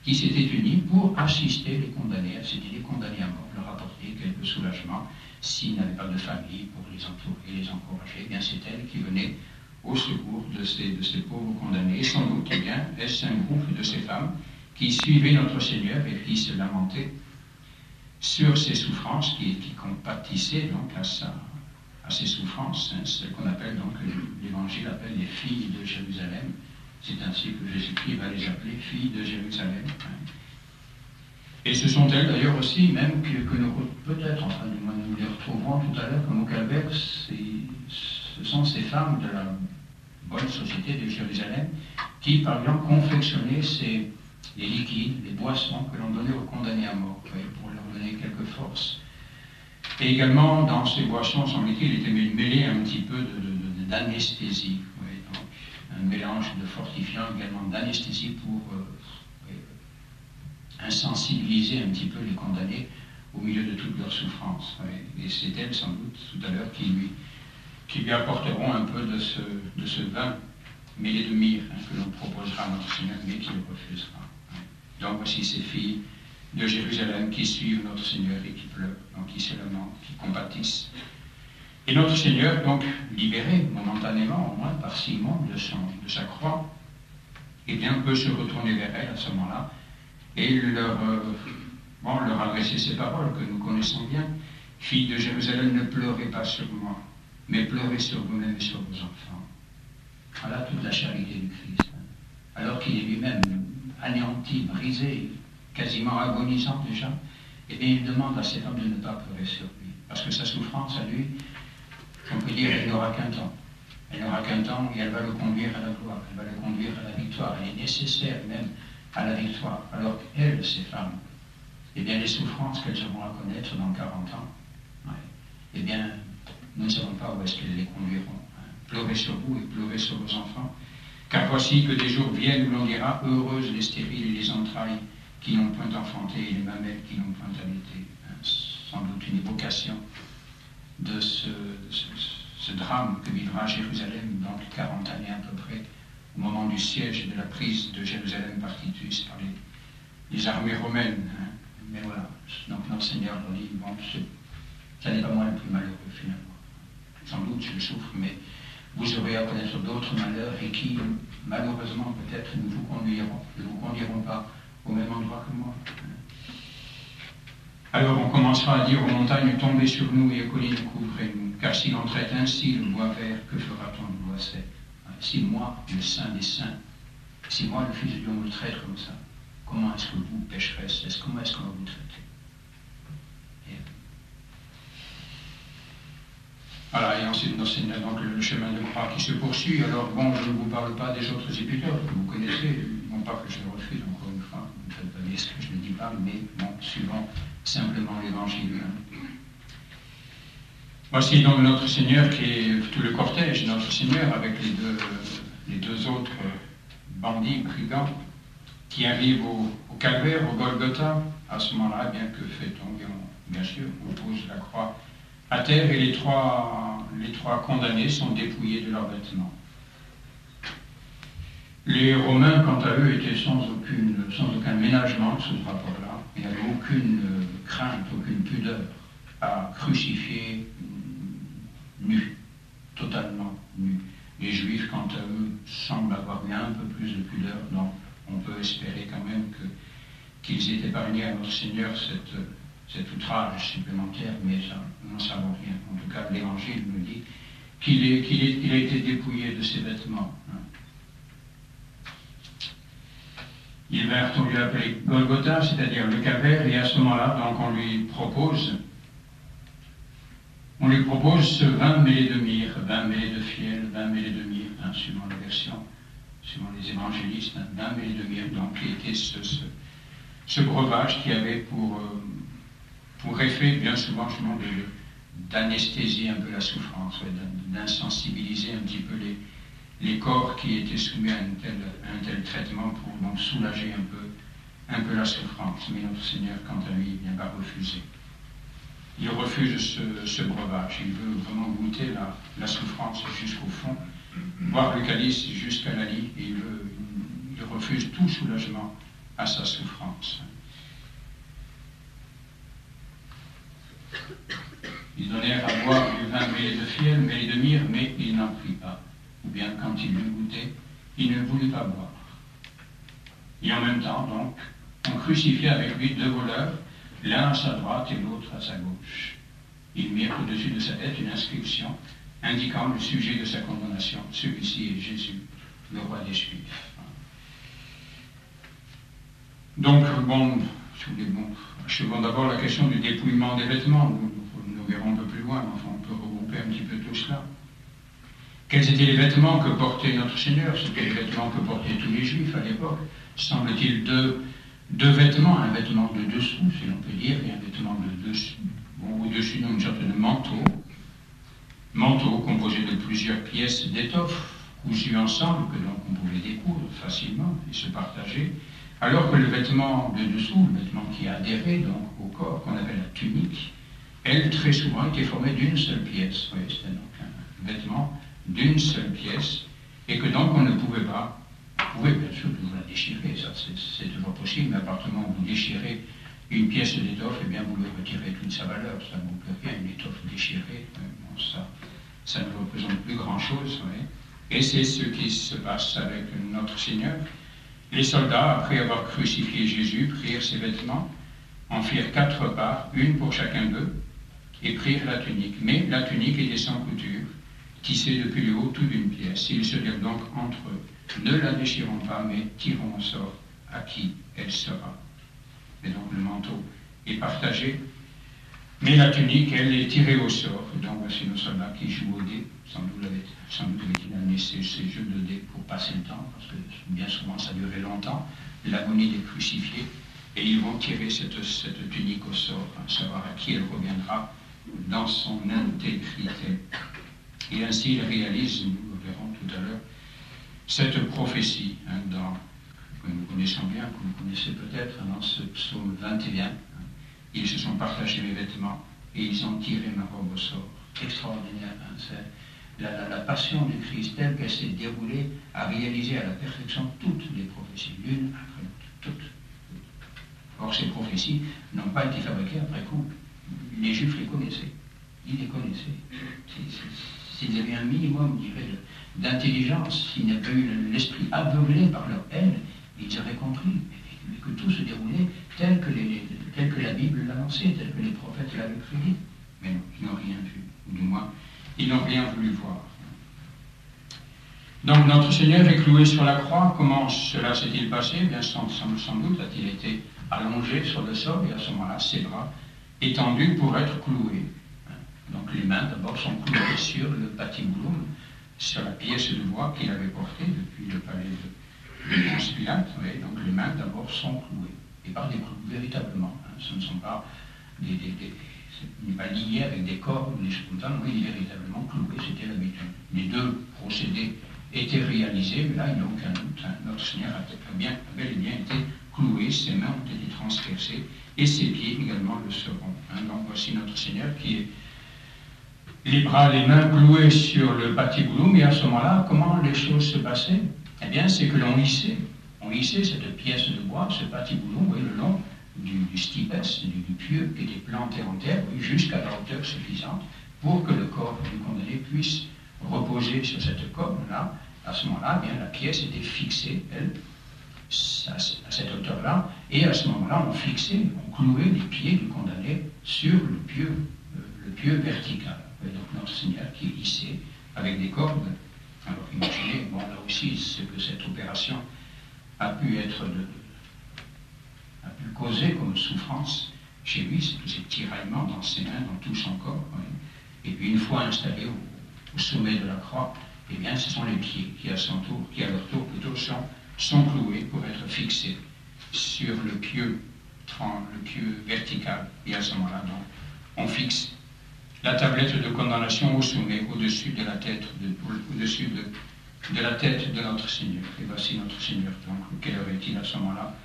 qui s'étaient unies pour assister les condamnés, les condamnés à mort, leur apporter quelques soulagements. S'ils n'avaient pas de famille pour les entourer et les encourager, eh bien c'est elles qui venaient au secours de ces pauvres condamnés. Et sans doute, eh bien, est-ce un groupe de ces femmes qui suivaient notre Seigneur et qui se lamentaient sur ses souffrances, qui compatissaient donc à ses souffrances, ce qu'on appelle donc, l'Évangile appelle les filles de Jérusalem. C'est ainsi que Jésus-Christ va les appeler filles de Jérusalem. Et ce sont elles d'ailleurs aussi, même que nous, peut-être, enfin du moins nous les retrouverons tout à l'heure comme au Calvaire, ce sont ces femmes de la bonne société de Jérusalem qui, par exemple, confectionnaient les liquides, les boissons que l'on donnait aux condamnés à mort, pour leur donner quelques forces. Et également, dans ces boissons, semble-t-il, était mêlé un petit peu d'anesthésie, donc un mélange de fortifiants, également d'anesthésie pour insensibiliser un petit peu les condamnés au milieu de toutes leurs souffrances. Et c'est elles, sans doute, tout à l'heure, qui lui apporteront un peu de ce vin mêlé de myrrhe que l'on proposera à notre Seigneur, mais qu'il refusera. Donc voici ces filles de Jérusalem qui suivent notre Seigneur et qui pleurent, donc qui se lamentent, qui compatissent. Et notre Seigneur, donc, libéré momentanément, au moins par Simon de sa croix, eh bien, peut se retourner vers elle à ce moment-là et leur adresser ces paroles que nous connaissons bien. Filles de Jérusalem, ne pleurez pas sur moi, mais pleurez sur vous-même et sur vos enfants. Voilà toute la charité du Christ. Alors qu'il est lui-même anéanti, brisé, quasiment agonisant déjà, eh bien, il demande à ces femmes de ne pas pleurer sur lui. Parce que sa souffrance à lui, on peut dire, elle n'aura qu'un temps. Elle n'aura qu'un temps et elle va le conduire à la gloire, elle va le conduire à la victoire. Elle est nécessaire même à la victoire. Alors qu'elles, ces femmes, eh bien, les souffrances qu'elles auront à connaître dans 40 ans, eh bien, nous ne savons pas où est-ce qu'elles les conduiront. Pleurez sur vous et pleurez sur vos enfants. Car voici que des jours viennent où l'on dira, heureuses les stériles et les entrailles qui n'ont point enfanté et les mamelles qui n'ont point allaité. Sans doute une évocation de ce drame que vivra Jérusalem dans 40 années à peu près, au moment du siège et de la prise de Jérusalem par Titus, par les armées romaines. Mais voilà, donc notre Seigneur leur dit, bon, ça n'est pas moi le plus malheureux finalement. Sans doute je souffre, mais vous aurez à connaître d'autres malheurs et qui, malheureusement, peut-être ne vous conduiront pas au même endroit que moi. Alors on commencera à dire aux montagnes, tombez sur nous et aux collines, couvrez-nous. Car s'il en traite ainsi le bois vert, que fera-t-on du bois sec? Si moi, le saint des saints, si moi, le Fils de Dieu, me le traite comme ça, comment est-ce que vous, pécheresses, comment est-ce qu'on va vous traiter? Voilà, et ensuite, notre Seigneur, donc le chemin de croix qui se poursuit. Alors, bon, je ne vous parle pas des autres épîtres que vous connaissez, non pas que je le refuse, encore une fois, ne faites pas dire ce que je ne dis pas, mais bon, suivant simplement l'Évangile. Voici donc notre Seigneur qui est tout le cortège, notre Seigneur avec les deux autres bandits, brigands, qui arrive au calvaire, au Golgotha. À ce moment-là, bien que fait-on? Bien sûr, on pose la croix à terre et les trois condamnés sont dépouillés de leurs vêtements. Les Romains, quant à eux, étaient sans aucun ménagement de ce rapport-là. Il n'y avait aucune crainte, aucune pudeur à crucifier nu, totalement nu. Les Juifs, quant à eux, semblent avoir eu un peu plus de pudeur, donc on peut espérer quand même qu'ils aient épargné à notre Seigneur cet outrage supplémentaire, mais ça, nous n'en savons rien. En tout cas, l'Évangile nous dit qu'il a été dépouillé de ses vêtements. Ils vinrent, on lui appelé Golgotha, c'est-à-dire le calvaire, et à ce moment-là, donc, on lui propose ce vin mêlé de myrrhe, vin mêlé de fiel, vin mêlé de myrrhe, suivant la version, suivant les évangélistes, vin mêlé de myrrhe, donc qui était ce breuvage qui avait pour effet, bien souvent, d'anesthésier un peu la souffrance, d'insensibiliser un petit peu les corps qui étaient soumis à un tel traitement pour donc soulager un peu la souffrance. Mais notre Seigneur, quant à lui, il va refuser. Il refuse ce breuvage. Il veut vraiment goûter la souffrance jusqu'au fond, boire le calice jusqu'à la lie, et il refuse tout soulagement à sa souffrance. Ils donnèrent à boire du vin mêlé de fiel, mêlé de myrrhe, mais il n'en prit pas. Ou bien, quand il l'eut goûté, il ne voulut pas boire. Et en même temps, donc, on crucifiait avec lui deux voleurs, l'un à sa droite et l'autre à sa gauche. Ils mirent au-dessus de sa tête une inscription indiquant le sujet de sa condamnation. Celui-ci est Jésus, le roi des Juifs. Donc, achevons d'abord la question du dépouillement des vêtements. Nous verrons un peu plus loin, enfin, on peut regrouper un petit peu tout cela. Quels étaient les vêtements que portait notre Seigneur? C'étaient les vêtements que portaient tous les Juifs à l'époque. Semble-t-il deux vêtements, un vêtement de dessous, si l'on peut dire, et un vêtement de dessus. Bon, au-dessus, une sorte de manteau composé de plusieurs pièces d'étoffe, cousues ensemble, que donc on pouvait découdre facilement et se partager, alors que le vêtement de dessous, le vêtement qui adhérait donc au corps, qu'on appelle la tunique, elle, très souvent, était formée d'une seule pièce. Oui, c'était donc un vêtement d'une seule pièce, et que donc on ne pouvait pas. Vous pouvez bien sûr toujours la déchirer, ça c'est toujours possible, mais à partir du moment où vous déchirez une pièce d'étoffe, eh bien vous lui retirez toute sa valeur, ça ne vaut plus rien, une étoffe déchirée, bon, ça ne représente plus grand-chose. Oui. Et c'est ce qui se passe avec notre Seigneur. Les soldats, après avoir crucifié Jésus, prirent ses vêtements, en firent 4 parts, une pour chacun d'eux, et prirent la tunique. Mais la tunique était sans couture, tissée depuis le haut tout d'une pièce. Ils se dirent donc entre eux, ne la déchirons pas, mais tirons au sort à qui elle sera. Et donc le manteau est partagé, mais la tunique, elle, est tirée au sort. Donc voici nos soldats qui jouent au dé. Sans doute avait-il amené ces jeux de dés pour passer le temps, parce que bien souvent ça durait longtemps, l'agonie des crucifiés, et ils vont tirer cette tunique au sort, savoir à qui elle reviendra dans son intégrité. Et ainsi il réalise, nous le verrons tout à l'heure, cette prophétie que nous connaissons bien, que vous connaissez peut-être, dans ce psaume 21. Ils se sont partagés mes vêtements et ils ont tiré ma robe au sort. Extraordinaire. C'est la passion du Christ telle qu'elle s'est déroulée a réalisé à la perfection toutes les prophéties, l'une après l'autre, toutes. Or ces prophéties n'ont pas été fabriquées après coup. Les Juifs les connaissaient. Ils les connaissaient. S'ils avaient un minimum, je dirais, d'intelligence, s'ils n'avaient pas eu l'esprit aveuglé par leur haine, ils auraient compris que tout se déroulait tel que la Bible l'annonçait, tel que les prophètes l'avaient prédit. Mais non, ils n'ont rien vu, ou du moins, ils n'ont rien voulu voir. Donc notre Seigneur est cloué sur la croix. Comment cela s'est-il passé? Bien sans doute a-t-il été allongé sur le sol, et à ce moment-là, ses bras étendus pour être cloués. Donc les mains d'abord sont clouées sur le patibulum, sur la pièce de bois qu'il avait portée depuis le palais de Ponce Pilate. Donc les mains d'abord sont clouées, et par des clous, véritablement. Ce ne sont pas ce n'est pas lié avec des cordes ou des choses comme ça, oui, véritablement cloué, c'était l'habitude. Les deux procédés était réalisé, mais là, il n'y a aucun doute. Hein. Notre Seigneur a bel et bien été cloué, ses mains ont été transpercées, et ses pieds également le seront. Hein. Donc voici notre Seigneur qui est les bras, les mains cloués sur le patibouloum, et à ce moment-là, comment les choses se passaient? Eh bien, c'est que l'on hissait cette pièce de bois, ce patibouloum, oui, le long du stipes, du pieu qui était planté en terre, oui, jusqu'à la hauteur suffisante pour que le corps du condamné puisse reposer sur cette corne-là. À ce moment-là, eh bien, la pièce était fixée, elle, à cette hauteur-là, et à ce moment-là, on clouait les pieds du condamné sur le pieu vertical. Et donc notre Seigneur qui est hissé avec des cordes. Alors imaginez, bon, là aussi, ce que cette opération a pu causer comme souffrance chez lui, c'est tous ces tiraillements dans ses mains, dans tout son corps. Oui. Et puis une fois installé au sommet de la croix, eh bien, ce sont les pieds qui, à leur tour plutôt, sont cloués pour être fixés sur le pieu vertical. Et à ce moment-là, donc, on fixe la tablette de condamnation au sommet, au-dessus de la tête de la tête de notre Seigneur. Et voici notre Seigneur. Donc, quelle heure est-il à ce moment-là?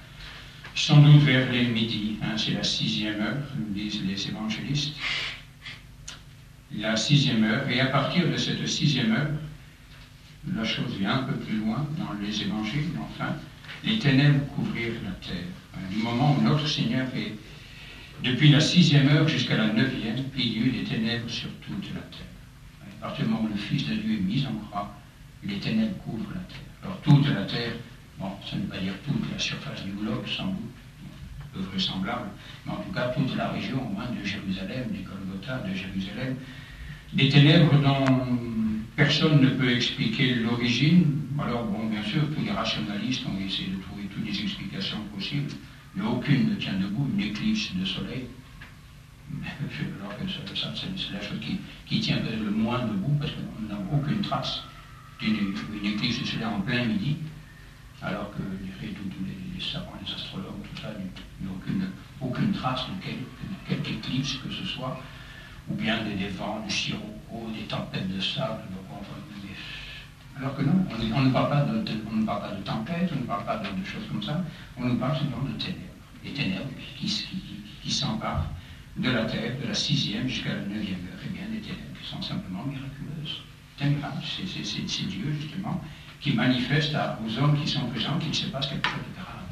Sans doute vers les midi. Hein, c'est la 6e heure, nous disent les évangélistes. La 6e heure. Et à partir de cette 6e heure, la chose vient un peu plus loin dans les évangiles, mais enfin, les ténèbres couvrirent la terre. Du moment où notre Seigneur est, depuis la 6e heure jusqu'à la 9e, il y eut des ténèbres sur toute la terre. À partir du moment où le Fils de Dieu est mis en croix, les ténèbres couvrent la terre. Alors toute la terre, bon, ça ne veut pas dire toute la surface du globe, sans doute, peu vraisemblable, mais en tout cas toute la région, au moins de Jérusalem, du Golgotha, de Jérusalem, des ténèbres dont personne ne peut expliquer l'origine. Alors, bon, bien sûr, tous les rationalistes ont essayé de trouver toutes les explications possibles, mais aucune ne tient debout, une éclipse de soleil. Alors que ça c'est la chose qui tient le moins debout, parce qu'on n'a aucune trace d'une éclipse de soleil en plein midi, alors que, je dirais, tous les savants, les astrologues, tout ça, n'ont aucune trace de quelque éclipse que ce soit, ou bien des vents, du sirocco, des tempêtes de sable. Alors que non, on ne parle pas de tempête, on ne parle pas de choses comme ça, on nous parle simplement de ténèbres. Des ténèbres qui s'emparent de la terre, de la 6e jusqu'à la 9e heure. Et bien, des ténèbres qui sont simplement miraculeuses. C'est un miracle, c'est Dieu, justement, qui manifeste aux hommes qui sont présents qu'il se passe quelque chose de grave.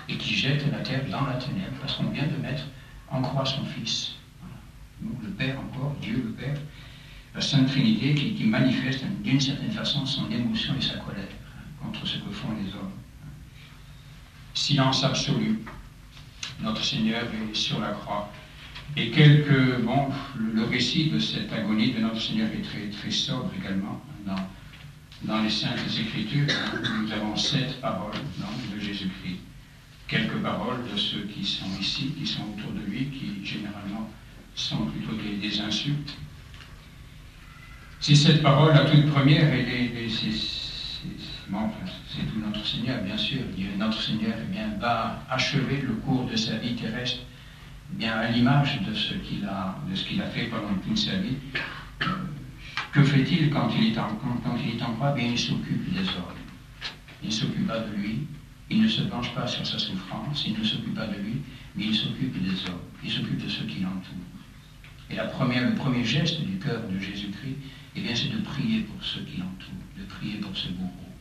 Et qui jette la terre dans la ténèbre, parce qu'on vient de mettre en croix son Fils. Nous, le Père encore, Dieu le Père, la Sainte Trinité qui manifeste d'une certaine façon son émotion et sa colère contre ce que font les hommes. Silence absolu. Notre Seigneur est sur la croix. Et le récit de cette agonie de notre Seigneur est très, très sobre également. Dans les Saintes Écritures, nous avons 7 paroles de Jésus-Christ. Quelques paroles de ceux qui sont ici, qui sont autour de lui, qui généralement sont plutôt des insultes. C'est cette parole, la toute première, c'est tout notre Seigneur, bien sûr. Notre Seigneur va achever le cours de sa vie terrestre, à l'image de ce qu'il a fait pendant toute sa vie. Que fait-il quand il est en croix? Bien, il s'occupe des hommes. Il ne s'occupe pas de lui, il ne se penche pas sur sa souffrance, il ne s'occupe pas de lui, mais il s'occupe des hommes, il s'occupe de ceux qui l'entourent. Et le premier geste du cœur de Jésus-Christ, c'est de prier pour ceux qui l'entourent, de prier pour ce bourreau,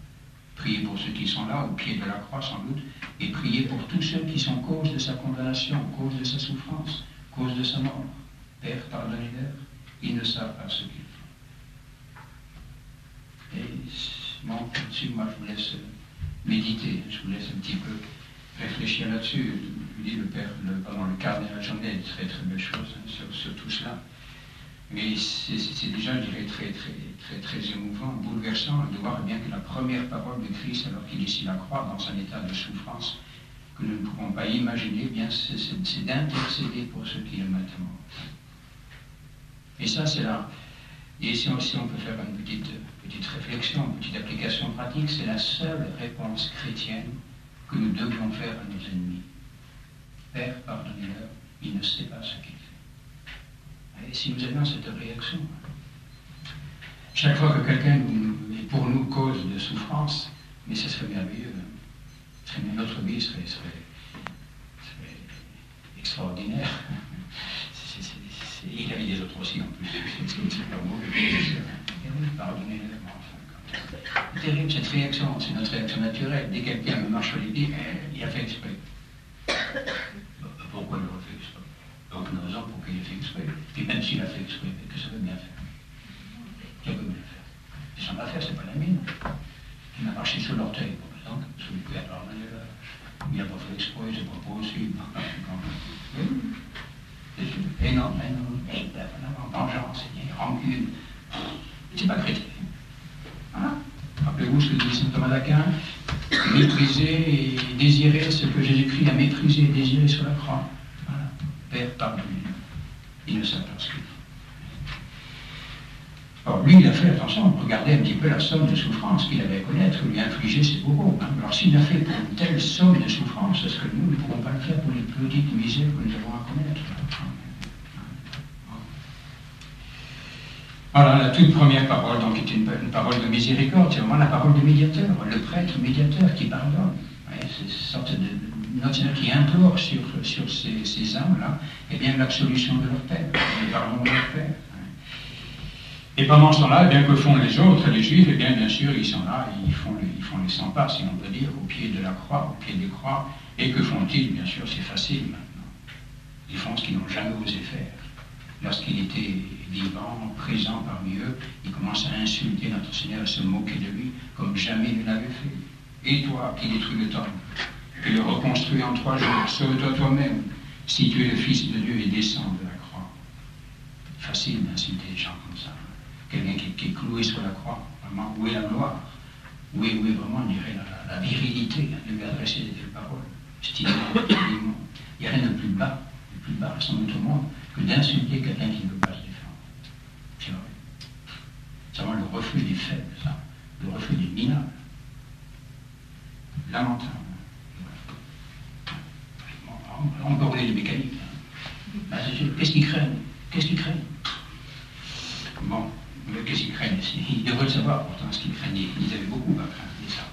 prier pour ceux qui sont là, au pied de la croix sans doute, et prier pour tous ceux qui sont cause de sa condamnation, cause de sa souffrance, cause de sa mort. Père, pardonnez-leur, ils ne savent pas ce qu'ils font. Et là-dessus, moi je vous laisse méditer, je vous laisse un petit peu réfléchir là-dessus. Je vous dis, le cardinal Journet a dit très très belles choses sur tout cela. Mais c'est déjà, je dirais, très, très, très, très émouvant, bouleversant de voir bien que la première parole de Christ, alors qu'il est sur la croix, dans un état de souffrance que nous ne pouvons pas imaginer, c'est d'intercéder pour ceux qui le mettent à mort. Et ça, c'est là. Et si on peut faire une petite réflexion, une petite application pratique, c'est la seule réponse chrétienne que nous devions faire à nos ennemis. Père, pardonnez-leur, il ne sait pas ce qu'il fait. Et si nous avions cette réaction, chaque fois que quelqu'un est pour nous cause de souffrance, mais ce serait merveilleux. Notre vie serait extraordinaire. Il avait des autres aussi en plus. C'est pas mauvais. Pardonnez-le. C'est terrible cette réaction, c'est notre réaction naturelle. Dès que quelqu'un me marche sur les pieds, il a fait exprès. Pourquoi il l'aurait fait exprès? Aucune raison pour qu'il ait fait exprès. Puis même s'il a fait exprès, que ça veut bien faire. Ça veut bien faire. Et son affaire, c'est pas la mine. Il m'a marché sur l'orteil, par exemple, sur le père. Il n'a pas fait exprès, c'est pas possible. Et non, vengeance, rancune. C'est pas chrétien. Hein? Rappelez-vous ce que dit saint Thomas d'Aquin, mépriser et désirer ce que Jésus-Christ a méprisé et désiré sur la croix. Voilà. Père, pardonne-lui. Il ne sait pas ce qu'il fait. Alors lui, il a fait, attention, regardez un petit peu la somme de souffrance qu'il avait à connaître, que lui infligeait ses bourreaux. Hein. Alors s'il a fait pour une telle somme de souffrance, est-ce que nous ne pouvons pas le faire pour les petites misères que nous avons à connaître? Voilà, la toute première parole, donc, est une parole de miséricorde, c'est vraiment la parole du médiateur, le prêtre médiateur qui pardonne. C'est une sorte de notre Seigneur qui implore sur ces âmes-là, eh bien, l'absolution de leur Père, le pardon de leur Père. Et pendant ce temps-là, eh bien, que font les autres, les Juifs? Eh bien sûr, ils sont là, ils font les 100 pas, si on peut dire, au pied de la croix, au pied des croix. Et que font-ils? Bien sûr, c'est facile maintenant. Ils font ce qu'ils n'ont jamais osé faire. Lorsqu'il était vivant, présent parmi eux, il commence à insulter notre Seigneur, à se moquer de lui, comme jamais il ne l'avait fait. Et toi, qui détruis le temple, qui le reconstruis en 3 jours, sauve-toi toi-même, si tu es le Fils de Dieu et descends de la croix. Facile d'insulter des gens comme ça. Quelqu'un qui est cloué sur la croix, vraiment, où est la gloire? Où est vraiment, on dirait, la virilité de lui adresser des telles paroles? Stimulant. Il n'y a rien de plus bas, sans notre monde, que d'insulter quelqu'un qui ne peut pas se défendre. C'est vrai. C'est vraiment le refus des faibles, ça. Le refus des minables. Lamentable. On peut rouler les mécaniques. Hein. Qu'est-ce qu'ils craignent? Bon, mais qu'est-ce qu'ils craignent? Ils devraient le savoir pourtant ce qu'ils craignaient. Ils avaient beaucoup à craindre ça.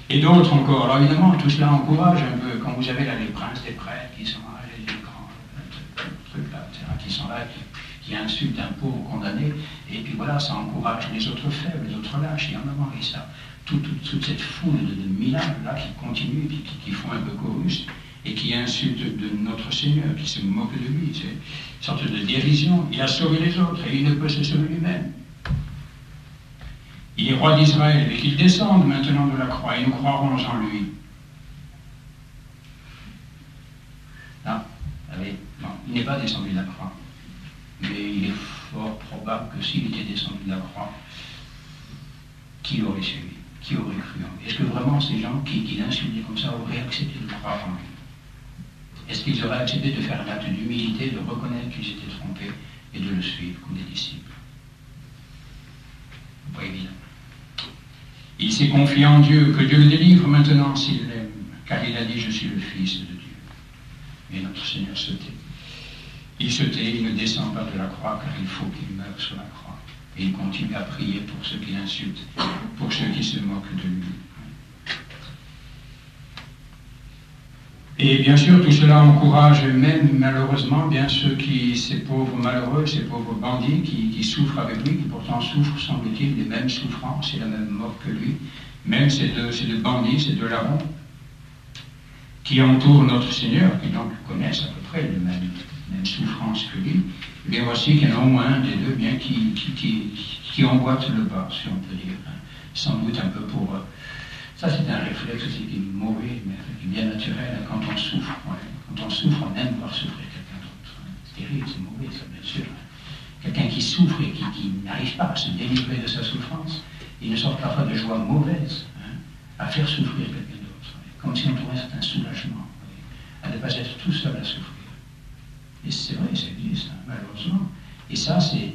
Et d'autres encore. Alors évidemment, tout cela encourage un peu. Quand vous avez là les princes des prêtres qui sont là, les grands trucs là, qui sont là, qui insultent un pauvre condamné, et puis voilà, ça encourage les autres faibles, les autres lâches, et en avant, et ça. Toute cette foule de minables là qui continuent, et qui font un peu chorus, et qui insultent de notre Seigneur, qui se moquent de lui. C'est une sorte de dérision. Il a sauvé les autres, et il ne peut se sauver lui-même. Il est roi d'Israël, et qu'il descende maintenant de la croix, et nous croirons en lui. Non, non, il n'est pas descendu de la croix. Mais il est fort probable que s'il était descendu de la croix, qui l'aurait suivi? Qui aurait cru en lui? Est-ce que vraiment ces gens qui l'insultaient comme ça auraient accepté de croire en lui? Est-ce qu'ils auraient accepté de faire un acte d'humilité, de reconnaître qu'ils étaient trompés et de le suivre comme des disciples? Pas évident. Il s'est confié en Dieu, que Dieu le délivre maintenant s'il l'aime, car il a dit « Je suis le Fils de Dieu ». Mais notre Seigneur se tait. Il se tait, il ne descend pas de la croix, car il faut qu'il meure sur la croix. Et il continue à prier pour ceux qui l'insultent, pour ceux qui se moquent de lui. Et bien sûr, tout cela encourage même, malheureusement, bien ces pauvres malheureux, ces pauvres bandits qui souffrent avec lui, qui pourtant souffrent, semble-t-il, des mêmes souffrances et la même mort que lui. Même ces deux bandits, ces deux larrons, qui entourent notre Seigneur, qui donc connaissent à peu près les mêmes souffrances que lui. Et bien voici qu'il y en a au moins un des deux bien qui emboîte le pas, si on peut dire. Sans doute un peu pour... Ça, c'est un réflexe aussi qui est mauvais, mais qui est bien naturel. Quand on souffre, quand on souffre, on aime voir souffrir quelqu'un d'autre. C'est terrible, c'est mauvais, ça, bien sûr. Quelqu'un qui souffre et qui n'arrive pas à se délivrer de sa souffrance, il ne sort parfois de joie mauvaise à faire souffrir quelqu'un d'autre. Comme si on trouvait un certain soulagement, à ne pas être tout seul à souffrir. Et c'est vrai, ça existe, malheureusement. Et ça, c'est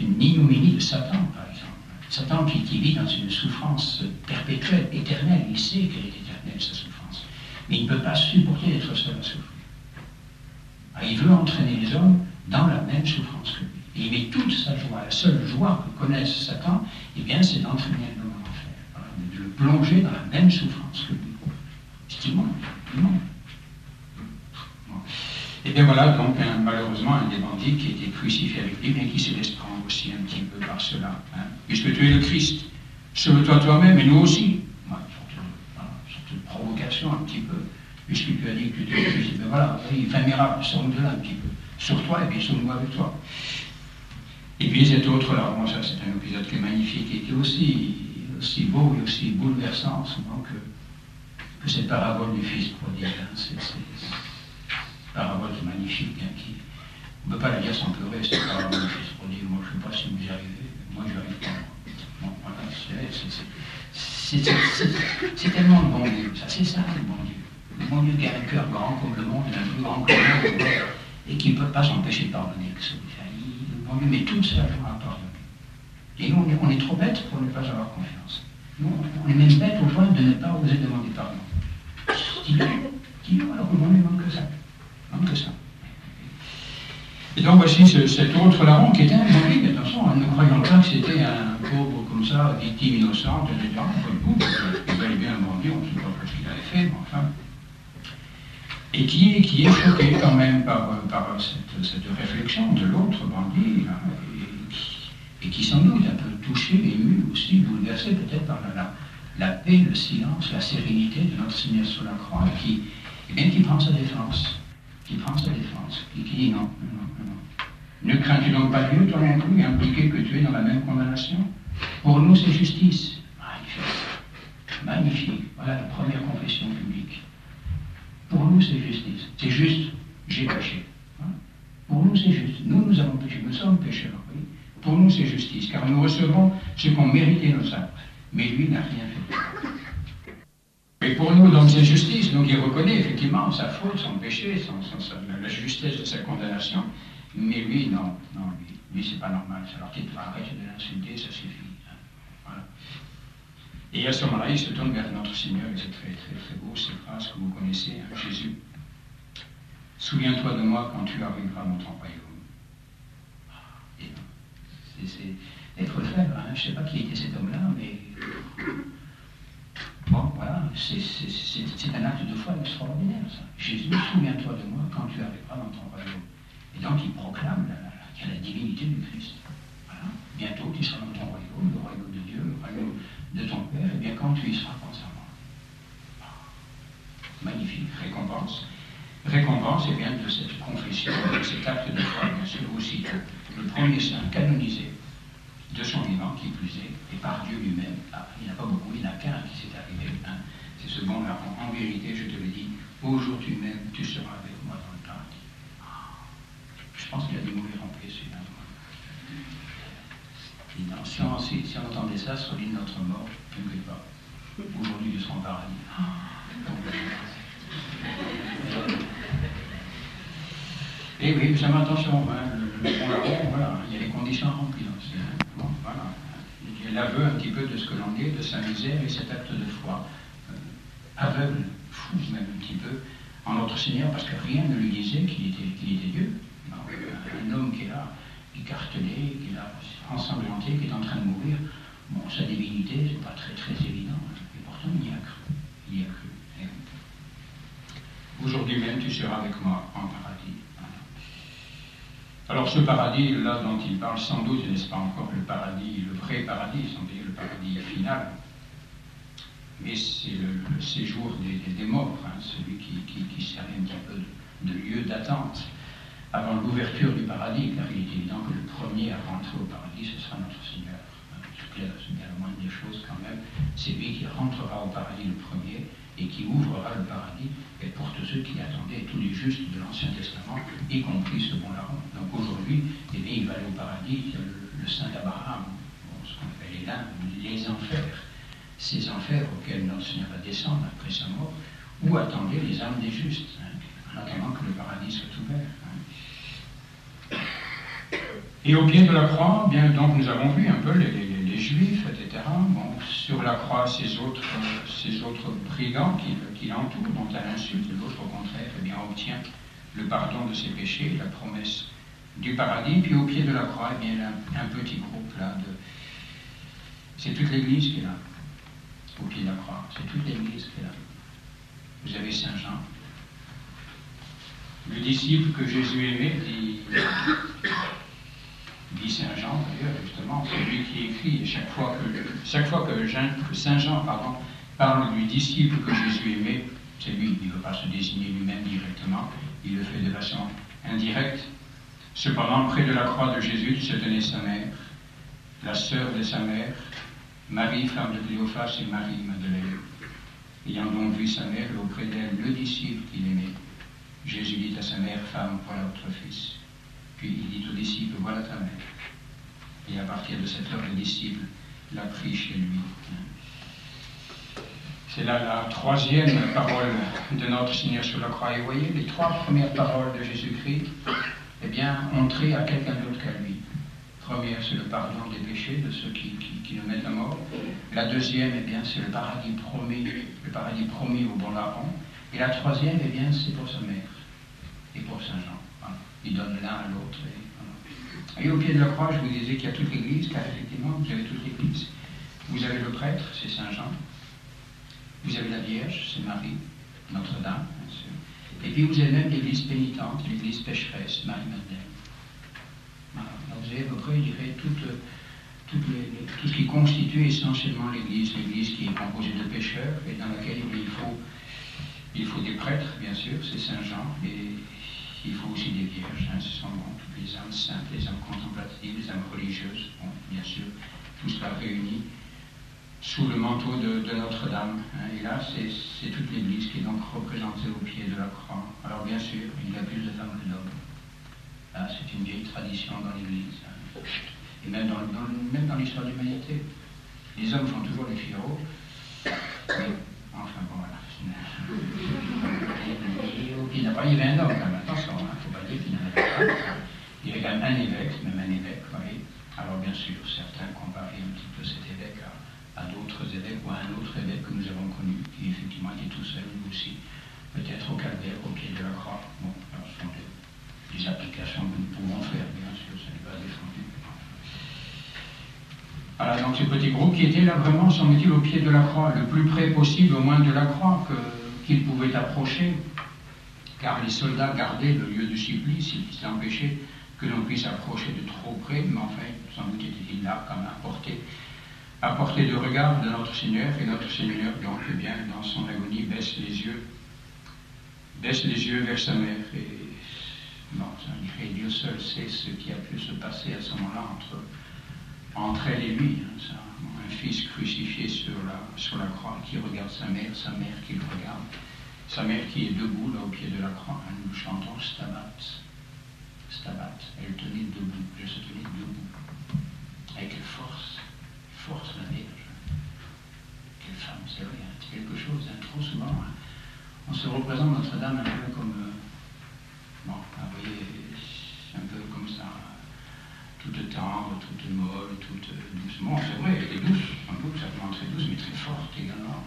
une ignominie de Satan, par exemple. Satan qui vit dans une souffrance perpétuelle, éternelle, il sait qu'elle est éternelle, sa souffrance. Mais il ne peut pas supporter d'être seul à souffrir. Alors, il veut entraîner les hommes dans la même souffrance que lui. Et il met toute sa joie, la seule joie que connaisse Satan, eh bien, c'est d'entraîner l'homme en enfer, voilà, de le plonger dans la même souffrance que lui. C'est immonde, immonde. Bon. Et bien voilà, donc, malheureusement, un des bandits qui était crucifié avec lui, mais qui se laisse prendre aussi un petit peu par cela. Hein. Puisque tu es le Christ, sauve-toi toi-même et nous aussi. Voilà, une sorte de provocation un petit peu. Puisque tu as dit que tu étais le Christ, ben voilà, il fait un miracle, sors-nous de là un petit peu. Sur toi, et bien sauve-nous avec toi. Et puis cet autre là, bon, ça c'est un épisode qui est magnifique et qui est aussi beau et aussi bouleversant souvent que cette parabole du Fils prodigue. Hein. C'est une parabole qui est magnifique, hein, on ne peut pas la dire sans pleurer, cette parabole du Fils prodigue. Moi je ne sais pas si vous y arrivez, moi je n'y arrive pas. Bon, voilà, c'est tellement le bon Dieu, ça c'est ça le bon Dieu. Le bon Dieu qui a un cœur grand comme le monde, un plus grand que le monde, et qui ne peut pas s'empêcher de pardonner. On lui met toute sa joie à pardonner. Et nous, on est trop bêtes pour ne pas avoir confiance. Nous, on est même bêtes au point de ne pas oser demander pardon. Dis-le, alors que le monde ne manque que ça. Manque que ça. Et donc voici cet autre larron qui était un bandit, attention, ne croyons pas que c'était un pauvre comme ça, victime innocente, etc. Il valait bien un bandit, on ne sait pas ce qu'il avait fait, mais enfin. Et qui est choqué quand même par cette réflexion de l'autre bandit, hein, et qui sans doute un peu touché, ému aussi, bouleversé peut-être par la paix, le silence, la sérénité de notre Seigneur sur la croix, qui prend sa défense, et qui dit non. Ne crains-tu donc pas Dieu, toi non plus, impliqué que tu es dans la même condamnation? Pour nous, c'est justice. Magnifique. Voilà la première confession publique. Pour nous, c'est justice. C'est juste, j'ai péché. Hein? Pour nous, c'est juste. Nous avons péché. Nous sommes pécheurs. Oui? Pour nous, c'est justice. Car nous recevons ce qu'ont mérité nos actes. Mais lui n'a rien fait. Et pour nous, donc, c'est justice. Donc, il reconnaît effectivement sa faute, son péché, la justesse de sa condamnation. Mais lui, non. Lui, c'est pas normal. Alors, qu'il arrête de l'insulter, ça suffit. Hein? Voilà. Et à ce moment-là, il se tourne vers notre Seigneur, et c'est très, très, très beau, ces phrases que vous connaissez, hein, Jésus. Souviens-toi de moi quand tu arriveras dans ton royaume. C'est être faible, hein. Je ne sais pas qui était cet homme-là, mais bon, voilà, c'est un acte de foi extraordinaire, ça. Jésus, souviens-toi de moi quand tu arriveras dans ton royaume. Et donc, il proclame la divinité du Christ. Voilà. Bientôt, tu seras dans ton royaume, le royaume de Dieu, le royaume de ton Père, et bien quand tu y seras, pense à moi. Magnifique, récompense. Récompense, et bien, de cette confession, de cet acte de foi, bien sûr, aussi le premier saint canonisé de son vivant, qui plus est, et par Dieu lui-même. Ah, il n'y en a pas beaucoup, il n'y en a qu'un qui s'est arrivé. Hein. C'est ce bon larron. En vérité, je te le dis, aujourd'hui même, tu seras avec moi dans le paradis. Je pense qu'il a dû mourir en paix, celui-là. Si on entendait ça sur l'île de notre mort, ne t'inquiète pas. Aujourd'hui, tu seras en paradis. Et oui, vous avez attention, hein, le bon larron, voilà, il y a les conditions remplies aussi. Hein. Bon, voilà. Il y a l'aveu un petit peu de ce que l'on est, de sa misère et cet acte de foi. Aveugle, fou même un petit peu, en notre Seigneur, parce que rien ne lui disait qu'il était Dieu. Non, un homme qui est là, écartelé, qui est là, ensanglanté, qui est en train de mourir, bon, sa divinité, c'est pas très très évident, hein. Et pourtant il y a cru. Il y a cru. Aujourd'hui même, tu seras avec moi en paradis. Voilà. Alors ce paradis-là dont il parle, sans doute, n'est-ce pas encore le paradis, le vrai paradis, sans dire le paradis final, mais c'est le séjour des morts, hein, celui qui servait un petit peu de lieu d'attente avant l'ouverture du paradis, car il est évident que le premier à rentrer au paradis, ce sera notre Seigneur. C'est bien la moindre des choses quand même. C'est lui qui rentrera au paradis le premier et qui ouvrira le paradis et pour tous ceux qui attendaient, tous les justes de l'Ancien Testament, y compris ce bon larron. Donc aujourd'hui, eh bien, il va aller au paradis, il y a le saint d'Abraham, ce qu'on appelle les enfers, ces enfers auxquels notre Seigneur va descendre après sa mort, où attendaient les âmes des justes, hein, en attendant que le paradis soit ouvert. Hein. Et au pied de la croix, bien, donc nous avons vu un peu les Juifs, etc. Bon, sur la croix, ces autres brigands qui l'entourent, dont à l'insulte, l'autre au contraire, eh bien, obtient le pardon de ses péchés, la promesse du paradis. Puis au pied de la croix, eh bien, il y a un petit groupe là. C'est toute l'Église qui est là, au pied de la croix. C'est toute l'Église qui est là. Vous avez Saint Jean, le disciple que Jésus aimait, dit Saint Jean d'ailleurs, justement, c'est lui qui écrit. Et chaque fois que Saint Jean parle du disciple que Jésus aimait, c'est lui, il ne veut pas se désigner lui-même directement, il le fait de façon indirecte. Cependant, près de la croix de Jésus se tenait sa mère, la sœur de sa mère, Marie, femme de Cléophas, et Marie-Madeleine. Ayant donc vu sa mère et auprès d'elle le disciple qu'il aimait, Jésus dit à sa mère, femme, voilà votre fils. Puis il dit au disciple, voilà ta mère. Et à partir de cette heure, le disciple l'a pris chez lui. C'est là la troisième parole de notre Seigneur sur la croix. Et vous voyez, les trois premières paroles de Jésus-Christ, eh bien, ont trait à quelqu'un d'autre qu'à lui. Première, c'est le pardon des péchés de ceux qui nous mettent à mort. La deuxième, eh bien, c'est le paradis promis au bon larron. Et la troisième, eh bien, c'est pour sa mère et pour Saint Jean. Voilà. Il donne l'un à l'autre. Et au pied de la croix, je vous disais qu'il y a toute l'Église, car effectivement, vous avez toute l'Église. Vous avez le prêtre, c'est Saint Jean. Vous avez la Vierge, c'est Marie, Notre-Dame, bien sûr. Et puis vous avez même l'Église pénitente, l'Église pécheresse, Marie-Madeleine. Voilà. Alors vous avez à peu près, je dirais, tout ce qui constitue essentiellement l'Église qui est composée de pécheurs et dans laquelle il faut des prêtres, bien sûr, c'est Saint Jean, et il faut aussi des vierges, ce sont toutes les âmes saintes, les âmes contemplatives, les âmes religieuses, bien sûr, tout cela réuni sous le manteau de Notre-Dame. Et là, c'est toute l'Église qui est donc représentée au pied de la croix. Alors bien sûr, il y a plus de femmes que d'hommes. Là, c'est une vieille tradition dans l'Église. Et même dans l'histoire de l'humanité. Les hommes font toujours les figaro. Enfin bon, voilà. Et au pied de la croix, il y avait un homme, quand même. Attention, il ne faut pas dire qu'il n'y en avait pas. Il y avait quand même un évêque, vous voyez. Alors bien sûr, certains comparaient un petit peu cet évêque à d'autres évêques ou à un autre évêque que nous avons connu, qui effectivement était tout seul, lui aussi, peut-être au calvaire, au pied de la croix. Bon, alors ce sont des applications que nous pouvons faire, bien sûr, ça n'est pas défendu. Voilà, donc ce petit groupe qui était là vraiment, semble-t-il, au pied de la croix, le plus près possible au moins de la croix qu'ils pouvaient approcher, car les soldats gardaient le lieu du supplice, ils s'empêchaient que l'on puisse approcher de trop près, mais enfin, sans doute était-il là, comme à portée de regard de notre Seigneur, et notre Seigneur, donc, eh bien, dans son agonie, baisse les yeux vers sa mère, et bon, Dieu seul sait ce qui a pu se passer à ce moment-là entre elle et lui. Un fils crucifié sur la croix qui regarde sa mère qui le regarde, sa mère qui est debout là au pied de la croix. Nous chantons Stabat, Stabat. Elle tenait debout, je se tenais debout. Avec force la Vierge. Quelle femme, c'est vrai, c'est quelque chose, trop souvent. On se représente Notre-Dame un peu comme, vous voyez, un peu comme ça, toute tendre, toute molle, toute douce. Bon, c'est vrai, elle était douce, sans doute, certainement très douce, mais très forte également.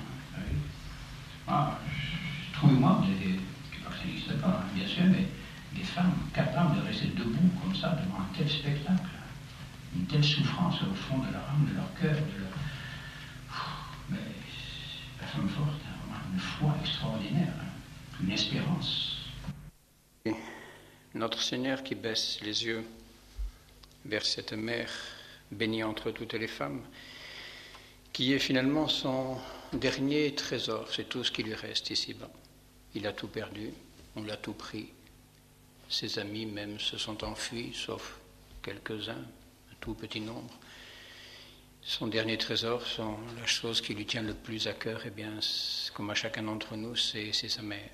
Trouvez-moi, vous avez, ça n'existe pas, bien sûr, mais des femmes capables de rester debout comme ça devant un tel spectacle, une telle souffrance au fond de leur âme, de leur cœur, mais la femme forte, vraiment une foi extraordinaire, une espérance. Notre Seigneur qui baisse les yeux vers cette mère bénie entre toutes les femmes, qui est finalement son dernier trésor, c'est tout ce qui lui reste ici-bas. Il a tout perdu, on l'a tout pris. Ses amis même se sont enfuis, sauf quelques-uns, un tout petit nombre. Son dernier trésor, la chose qui lui tient le plus à cœur, eh bien, comme à chacun d'entre nous, c'est sa mère.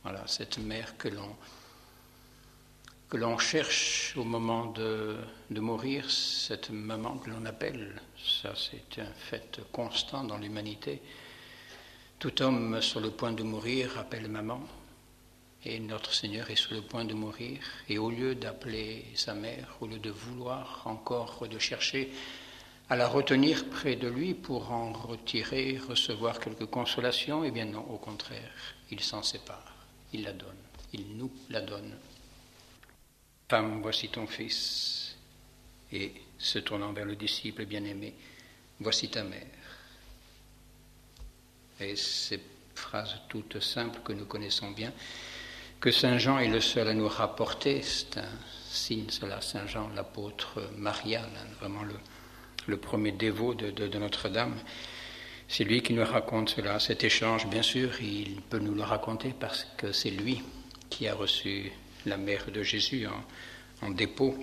Voilà, cette mère que l'on cherche au moment de mourir, cette maman que l'on appelle, ça c'est un fait constant dans l'humanité. Tout homme sur le point de mourir appelle maman, et notre Seigneur est sur le point de mourir, et au lieu d'appeler sa mère, au lieu de vouloir encore, de chercher à la retenir près de lui pour en retirer, recevoir quelque consolation, eh bien non, au contraire, il s'en sépare, il la donne, il nous la donne. Femme, voici ton fils. Et se tournant vers le disciple bien-aimé, voici ta mère. Et ces phrases toutes simples que nous connaissons bien, que Saint Jean est le seul à nous rapporter, c'est un signe, cela, Saint Jean, l'apôtre marial, vraiment le premier dévot de Notre-Dame. C'est lui qui nous raconte cela, cet échange, bien sûr, il peut nous le raconter parce que c'est lui qui a reçu la mère de Jésus en dépôt.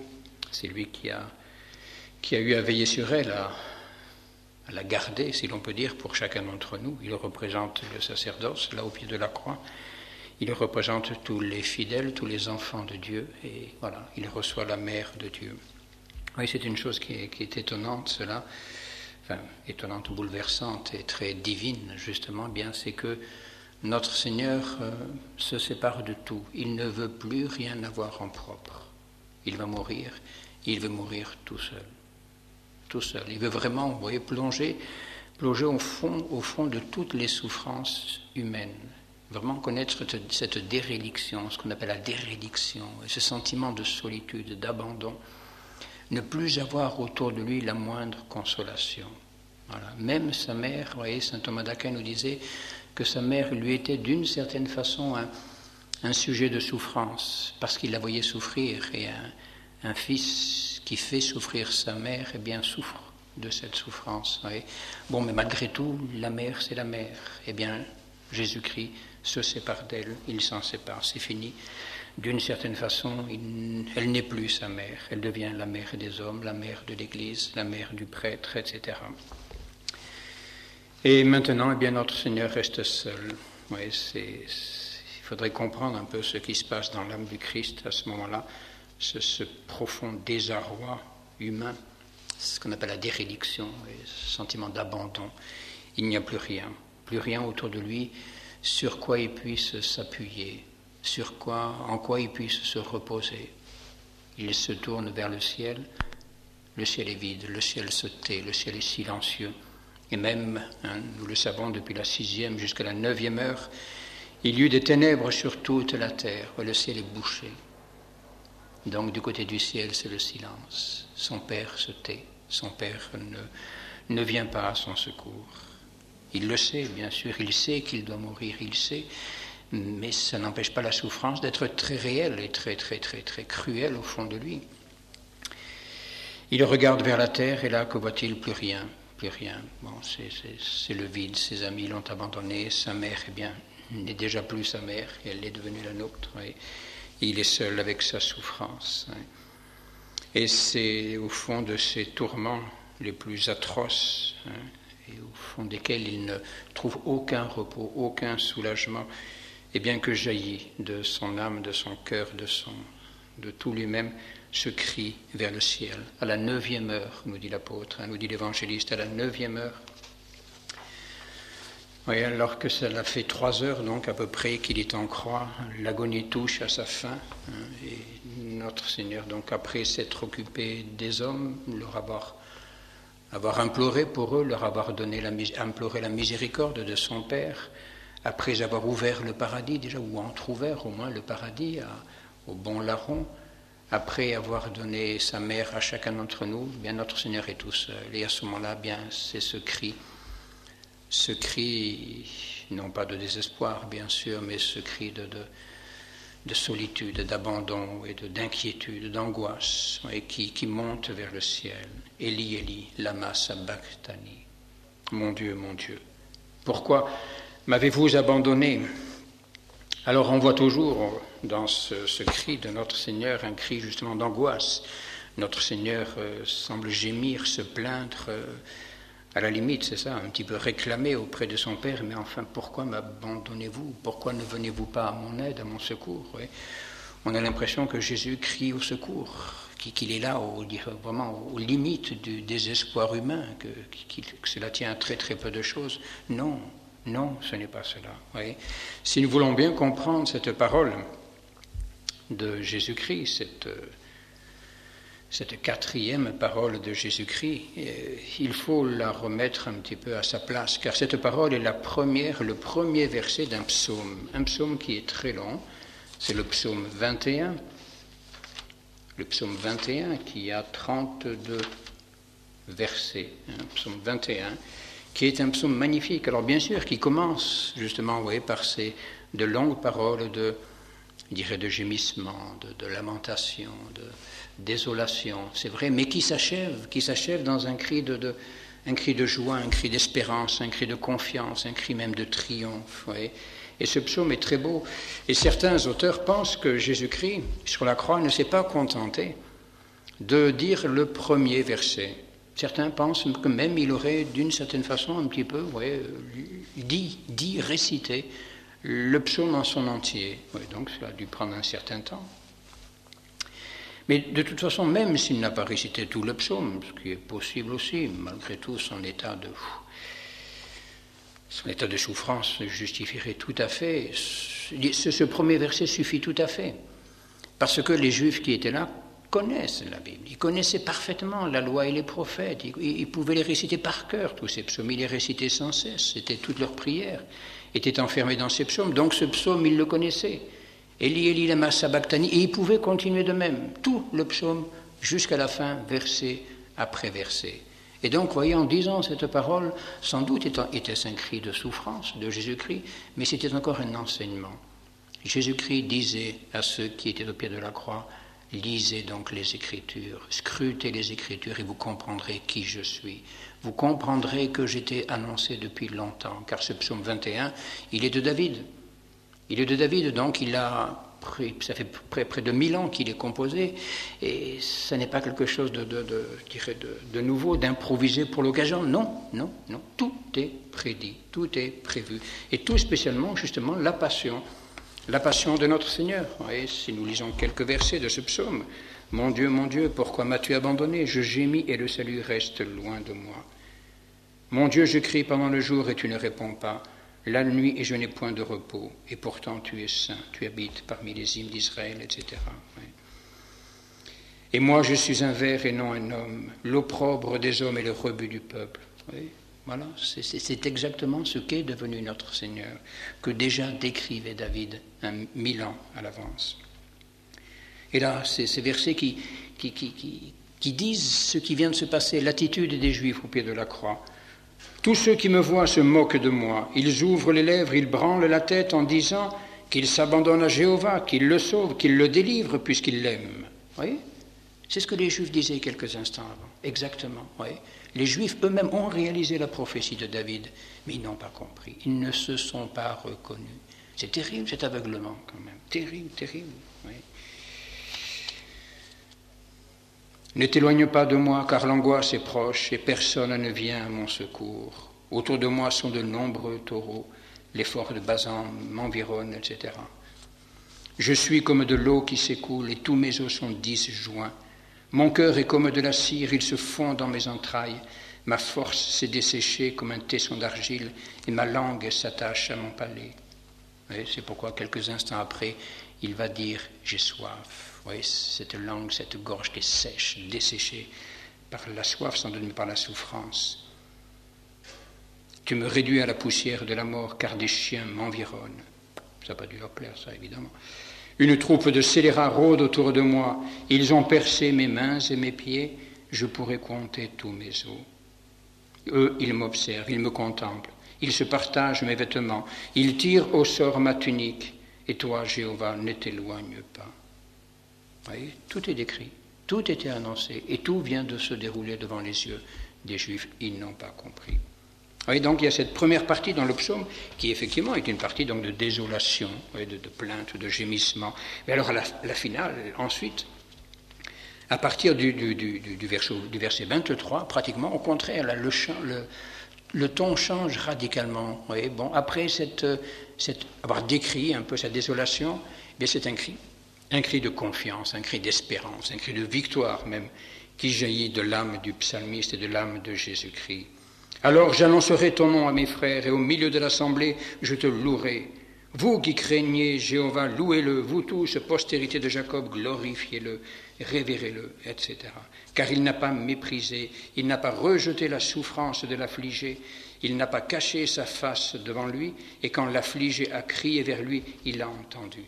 C'est lui qui a eu à veiller sur elle, à la garder, si l'on peut dire, pour chacun d'entre nous. Il représente le sacerdoce, là au pied de la croix. Il représente tous les fidèles, tous les enfants de Dieu, et voilà, il reçoit la mère de Dieu. Oui, c'est une chose qui est étonnante, cela, enfin, étonnante, bouleversante et très divine, justement, bien, c'est que notre Seigneur se sépare de tout. Il ne veut plus rien avoir en propre. Il va mourir, il veut mourir tout seul. Tout seul. Il veut vraiment, vous voyez, plonger au fond de toutes les souffrances humaines. Vraiment connaître cette déréliction, ce qu'on appelle la déréliction, ce sentiment de solitude, d'abandon. Ne plus avoir autour de lui la moindre consolation. Voilà. Même sa mère, vous voyez, saint Thomas d'Aquin nous disait que sa mère lui était d'une certaine façon un sujet de souffrance, parce qu'il la voyait souffrir, et un fils qui fait souffrir sa mère, eh bien, souffre de cette souffrance. Vous voyez. Bon, mais malgré tout, la mère, c'est la mère. Eh bien, Jésus-Christ se sépare d'elle, il s'en sépare, c'est fini. D'une certaine façon, elle n'est plus sa mère, elle devient la mère des hommes, la mère de l'Église, la mère du prêtre, etc. Et maintenant, eh bien, notre Seigneur reste seul. Oui, il faudrait comprendre un peu ce qui se passe dans l'âme du Christ à ce moment-là, ce profond désarroi humain, ce qu'on appelle la déréliction, ce sentiment d'abandon. Il n'y a plus rien autour de lui sur quoi il puisse s'appuyer, en quoi il puisse se reposer. Il se tourne vers le ciel est vide, le ciel se tait, le ciel est silencieux. Et même, nous le savons depuis la 6e jusqu'à la 9e heure, il y eut des ténèbres sur toute la terre, le ciel est bouché. Donc du côté du ciel, c'est le silence. Son Père se tait, son Père ne vient pas à son secours. Il le sait, bien sûr, il sait qu'il doit mourir, il sait, mais ça n'empêche pas la souffrance d'être très réelle et très, très, très, très cruelle au fond de lui. Il regarde vers la terre et là, que voit-il? Plus rien. Bon, c'est le vide, ses amis l'ont abandonné, sa mère, eh bien, n'est déjà plus sa mère, et elle est devenue la nôtre. Et il est seul avec sa souffrance. Et c'est au fond de ces tourments les plus atroces, et au fond desquels il ne trouve aucun repos, aucun soulagement, et bien que jaillit de son âme, de son cœur, de tout lui-même, ce cri vers le ciel. À la 9e heure, nous dit l'apôtre, nous dit l'évangéliste, à la 9e heure. Oui, alors que cela fait 3 heures, donc à peu près, qu'il est en croix, l'agonie touche à sa fin, et notre Seigneur, donc après s'être occupé des hommes, leur avoir imploré pour eux, leur avoir imploré la miséricorde de son Père, après avoir ouvert le paradis déjà, ou entrouvert au moins le paradis au bon larron, après avoir donné sa mère à chacun d'entre nous, bien notre Seigneur est tout seul. Et à ce moment-là, bien c'est ce cri, non pas de désespoir bien sûr, mais ce cri de solitude, d'abandon et d'inquiétude, d'angoisse, et qui monte vers le ciel. Eli, Eli, lama sabachthani. Mon Dieu, pourquoi m'avez-vous abandonné? Alors on voit toujours dans ce cri de notre Seigneur un cri justement d'angoisse. Notre Seigneur semble gémir, se plaindre, à la limite, c'est ça, un petit peu réclamer auprès de son Père, mais enfin, pourquoi m'abandonnez-vous? Pourquoi ne venez-vous pas à mon aide, à mon secours? Oui. On a l'impression que Jésus crie au secours, qu'il est là vraiment aux limites du désespoir humain, que cela tient à très très peu de choses. Non, ce n'est pas cela. Oui. Si nous voulons bien comprendre cette parole de Jésus-Christ, cette 4e parole de Jésus-Christ, il faut la remettre un petit peu à sa place, car cette parole est le premier verset d'un psaume qui est très long, c'est le psaume 21. le psaume 21 qui a 32 versets, psaume 21, qui est un psaume magnifique. Alors bien sûr, qui commence justement par ces de longues paroles de gémissement, de lamentation, de désolation, c'est vrai, mais qui s'achève dans un cri de joie, un cri d'espérance, un cri de confiance, un cri même de triomphe. Et ce psaume est très beau. Et certains auteurs pensent que Jésus-Christ, sur la croix, ne s'est pas contenté de dire le premier verset. Certains pensent que même il aurait, d'une certaine façon, un petit peu, récité le psaume en son entier. Donc ça a dû prendre un certain temps. Mais de toute façon, même s'il n'a pas récité tout le psaume, ce qui est possible aussi, malgré tout, son état de souffrance justifierait tout à fait. Ce premier verset suffit tout à fait. Parce que les Juifs qui étaient là connaissent la Bible. Ils connaissaient parfaitement la loi et les prophètes. Ils pouvaient les réciter par cœur, tous ces psaumes. Ils les récitaient sans cesse. C'était toute leur prière. Étaient enfermés dans ces psaumes. Donc ce psaume, ils le connaissaient. Eli, Eli, lama sabachthani. Et ils pouvaient continuer de même. Tout le psaume jusqu'à la fin, verset après verset. Et donc, vous voyez, en disant cette parole, sans doute était-ce un cri de souffrance de Jésus-Christ, mais c'était encore un enseignement. Jésus-Christ disait à ceux qui étaient au pied de la croix, lisez donc les Écritures, scrutez les Écritures et vous comprendrez qui je suis. Vous comprendrez que j'étais annoncé depuis longtemps, car ce psaume 21, il est de David. Il est de David, donc ça fait près de 1000 ans qu'il est composé, et ce n'est pas quelque chose de nouveau, d'improvisé pour l'occasion. Non, tout est prédit, tout est prévu. Et tout spécialement, justement, la passion de notre Seigneur. Et si nous lisons quelques versets de ce psaume, « Mon Dieu, pourquoi m'as-tu abandonné? Je gémis et le salut reste loin de moi. Mon Dieu, je crie pendant le jour et tu ne réponds pas. La nuit et je n'ai point de repos, et pourtant tu es saint, tu habites parmi les hymnes d'Israël, etc. » Et moi je suis un ver et non un homme, l'opprobre des hommes et le rebut du peuple. Voilà, c'est exactement ce qu'est devenu notre Seigneur, que déjà décrivait David 1000 ans à l'avance. Et là, c'est ces versets qui disent ce qui vient de se passer, l'attitude des Juifs au pied de la croix. Tous ceux qui me voient se moquent de moi. Ils ouvrent les lèvres, ils branlent la tête en disant qu'ils s'abandonnent à Jéhovah, qu'il le sauve, qu'il le délivre puisqu'il l'aime. Voyez ? C'est ce que les Juifs disaient quelques instants avant. Exactement. Voyez ? Les Juifs eux-mêmes ont réalisé la prophétie de David, mais ils n'ont pas compris. Ils ne se sont pas reconnus. C'est terrible cet aveuglement quand même. Terrible. Voyez ? Ne t'éloigne pas de moi, car l'angoisse est proche et personne ne vient à mon secours. Autour de moi sont de nombreux taureaux, les forts de Basan m'environnent, etc. Je suis comme de l'eau qui s'écoule et tous mes os sont disjoints. Mon cœur est comme de la cire, il se fond dans mes entrailles. Ma force s'est desséchée comme un tesson d'argile et ma langue s'attache à mon palais. Et c'est pourquoi quelques instants après, il va dire « j'ai soif ». Vous voyez, cette langue, cette gorge qui est sèche, desséchée par la soif, sans doute par la souffrance. Tu me réduis à la poussière de la mort, car des chiens m'environnent. Ça n'a pas dû leur plaire, ça, évidemment. Une troupe de scélérats rôde autour de moi. Ils ont percé mes mains et mes pieds. Je pourrais compter tous mes os. Eux, ils m'observent, ils me contemplent. Ils se partagent mes vêtements. Ils tirent au sort ma tunique. Et toi, Jéhovah, ne t'éloigne pas. Vous voyez, tout est décrit, tout était annoncé, et tout vient de se dérouler devant les yeux des Juifs. Ils n'ont pas compris. Vous voyez, donc il y a cette première partie dans le psaume, qui effectivement est une partie donc, de désolation, de plainte, de gémissement. Mais alors la finale, ensuite, à partir du verset 23, pratiquement, au contraire, là, le ton change radicalement. Vous voyez, bon, après avoir décrit un peu sa désolation, bien c'est un cri de confiance, un cri d'espérance, un cri de victoire même, qui jaillit de l'âme du psalmiste et de l'âme de Jésus-Christ. Alors j'annoncerai ton nom à mes frères, et au milieu de l'assemblée, je te louerai. Vous qui craignez Jéhovah, louez-le, vous tous, postérité de Jacob, glorifiez-le, révérez-le, etc. Car il n'a pas méprisé, il n'a pas rejeté la souffrance de l'affligé, il n'a pas caché sa face devant lui, et quand l'affligé a crié vers lui, il l'a entendu.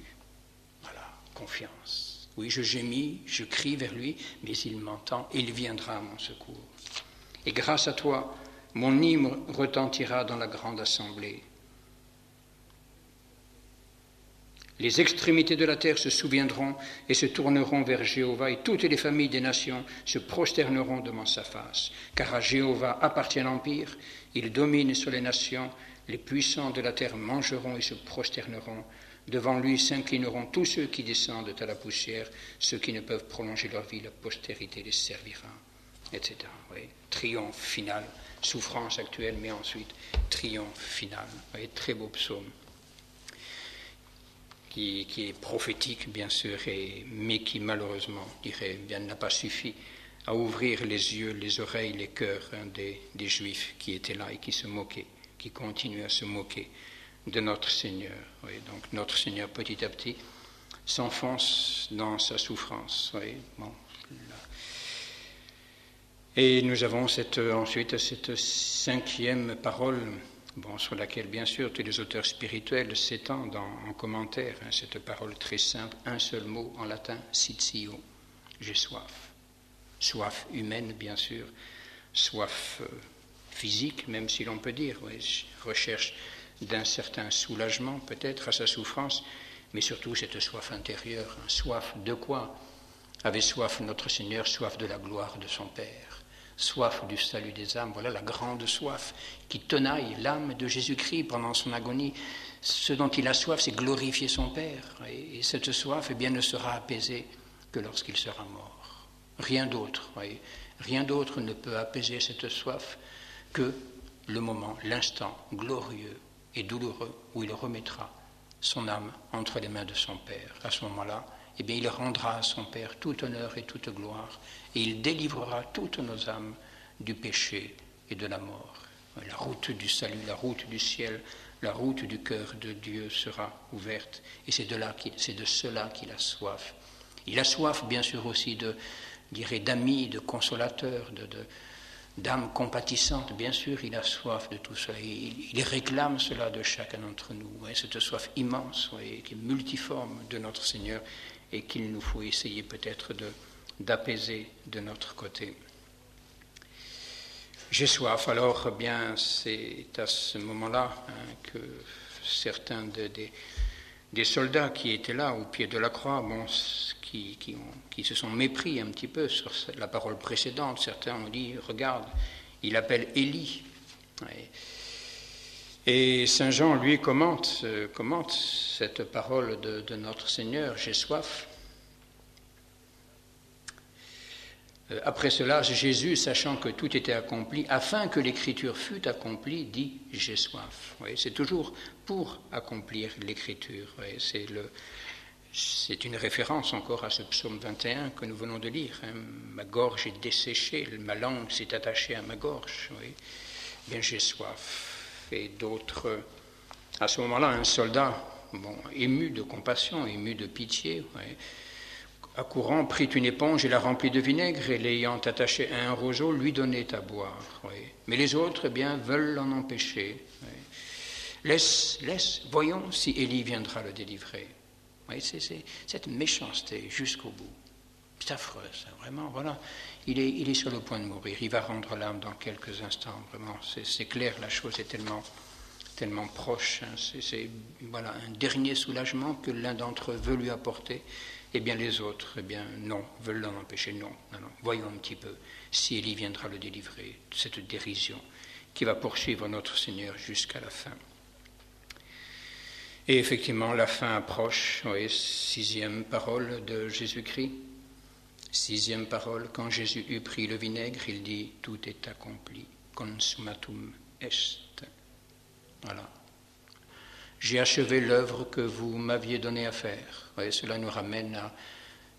Confiance. Oui, je gémis, je crie vers lui, mais il m'entend et il viendra à mon secours. Et grâce à toi, mon hymne retentira dans la grande assemblée. Les extrémités de la terre se souviendront et se tourneront vers Jéhovah, et toutes les familles des nations se prosterneront devant sa face. Car à Jéhovah appartient l'empire, il domine sur les nations, les puissants de la terre mangeront et se prosterneront. Devant lui s'inclineront tous ceux qui descendent à la poussière, ceux qui ne peuvent prolonger leur vie, la postérité les servira, etc. Oui. Triomphe final, souffrance actuelle, mais ensuite triomphe final. Oui, très beau psaume. Qui est prophétique, bien sûr, mais qui, malheureusement, bien, n'a pas suffi à ouvrir les yeux, les oreilles, les cœurs des Juifs qui étaient là et qui se moquaient, qui continuaient à se moquer de notre Seigneur. Oui, donc notre Seigneur, petit à petit, s'enfonce dans sa souffrance. Oui, bon, là. Et nous avons ensuite cette cinquième parole, sur laquelle, bien sûr, tous les auteurs spirituels s'étendent en commentaire, cette parole très simple, un seul mot en latin, sitio, j'ai soif. Soif humaine, bien sûr, soif physique, même si l'on peut dire, recherche d'un certain soulagement, peut-être, à sa souffrance, mais surtout cette soif intérieure, soif de quoi? Avait soif notre Seigneur, soif de la gloire de son Père. Soif du salut des âmes, voilà la grande soif qui tenaille l'âme de Jésus-Christ pendant son agonie. Ce dont il a soif, c'est glorifier son Père. Et cette soif, ne sera apaisée que lorsqu'il sera mort. Rien d'autre, rien d'autre ne peut apaiser cette soif que le moment, l'instant glorieux et douloureux où il remettra son âme entre les mains de son Père. À ce moment-là, il rendra à son Père tout honneur et toute gloire, et il délivrera toutes nos âmes du péché et de la mort. La route du salut, la route du ciel, la route du cœur de Dieu sera ouverte, et c'est de cela qu'il a soif. Il a soif, bien sûr, aussi d'amis, de consolateurs, d'âmes compatissantes. Bien sûr, il a soif de tout cela. Il réclame cela de chacun d'entre nous. Cette soif immense, qui est multiforme de notre Seigneur, et qu'il nous faut essayer peut-être d'apaiser de notre côté. J'ai soif, alors bien c'est à ce moment-là que certains des soldats qui étaient là au pied de la croix, qui se sont mépris un petit peu sur la parole précédente, certains ont dit, regarde, il appelle Élie. Et Saint Jean, lui, commente cette parole de notre Seigneur, j'ai soif. Après cela, Jésus, sachant que tout était accompli, afin que l'Écriture fût accomplie, dit « j'ai soif ». C'est toujours pour accomplir l'Écriture. C'est une référence encore à ce psaume 21 que nous venons de lire. Ma gorge est desséchée, ma langue s'est attachée à ma gorge. Bien, j'ai soif. Et d'autres, à ce moment-là, un soldat, ému de compassion, ému de pitié, accourant, prit une éponge et la remplit de vinaigre, et l'ayant attachée à un roseau, lui donnait à boire. Mais les autres, veulent l'en empêcher. Laisse, voyons si Élie viendra le délivrer. C'est cette méchanceté jusqu'au bout. C'est affreux, ça, vraiment, voilà. Il est sur le point de mourir, il va rendre l'âme dans quelques instants, vraiment. C'est clair, la chose est tellement proche. C'est un dernier soulagement que l'un d'entre eux veut lui apporter. Eh bien, les autres, non, veulent l'en empêcher. Non. Voyons un petit peu si Élie viendra le délivrer de cette dérision qui va poursuivre notre Seigneur jusqu'à la fin. Et effectivement, la fin approche. Sixième parole de Jésus-Christ. Sixième parole, quand Jésus eut pris le vinaigre, il dit « Tout est accompli, consummatum est ». Voilà. J'ai achevé l'œuvre que vous m'aviez donnée à faire. Cela nous ramène à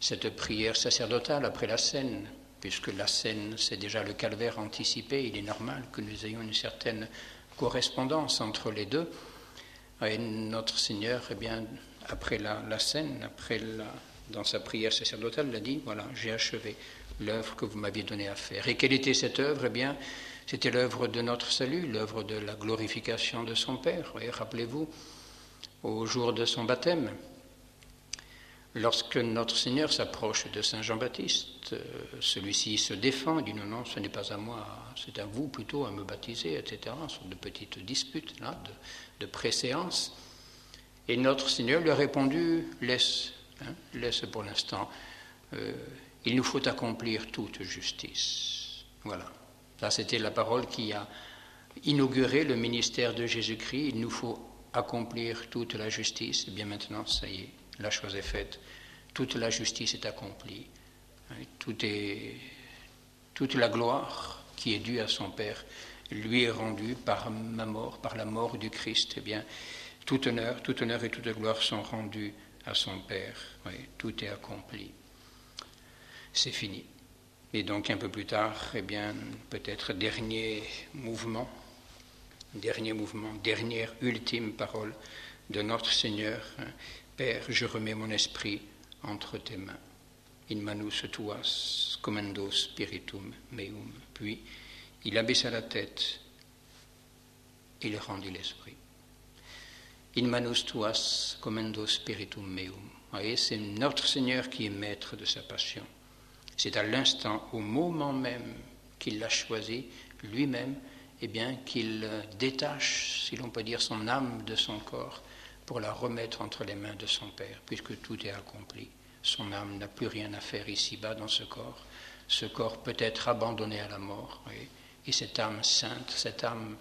cette prière sacerdotale après la scène, puisque la scène, c'est déjà le calvaire anticipé. Il est normal que nous ayons une certaine correspondance entre les deux. Et notre Seigneur, après la scène, dans sa prière sacerdotale, il a dit, voilà, j'ai achevé l'œuvre que vous m'aviez donnée à faire. Et quelle était cette œuvre ? C'était l'œuvre de notre salut, l'œuvre de la glorification de son Père. Rappelez-vous, au jour de son baptême, Lorsque notre Seigneur s'approche de Saint Jean-Baptiste, celui-ci se défend, il dit non, non, ce n'est pas à moi, c'est à vous plutôt à me baptiser, etc. Ce sont de petites disputes là, de préséance. Et notre Seigneur lui a répondu, laisse pour l'instant, il nous faut accomplir toute justice. Voilà, ça c'était la parole qui a inauguré le ministère de Jésus-Christ, il nous faut accomplir toute la justice. Et bien maintenant, ça y est, la chose est faite, toute la justice est accomplie, toute la gloire qui est due à son Père lui est rendue par ma mort, par la mort du Christ. Eh bien, tout honneur et toute gloire sont rendus à son Père. Oui, tout est accompli. C'est fini. Et donc un peu plus tard, eh bien, peut-être dernier mouvement, dernière ultime parole de notre Seigneur. Père, je remets mon esprit entre tes mains. In manus tuas commendo spiritum meum. Puis, il abaissa la tête, il rendit l'esprit. In manus tuas commendo spiritum meum. Vous voyez, c'est notre Seigneur qui est maître de sa passion. C'est à l'instant, au moment même qu'il l'a choisi, lui-même, eh bien, qu'il détache, si l'on peut dire, son âme de son corps pour la remettre entre les mains de son Père, puisque tout est accompli. Son âme n'a plus rien à faire ici-bas dans ce corps peut être abandonné à la mort. Oui. Et cette âme sainte, cette âme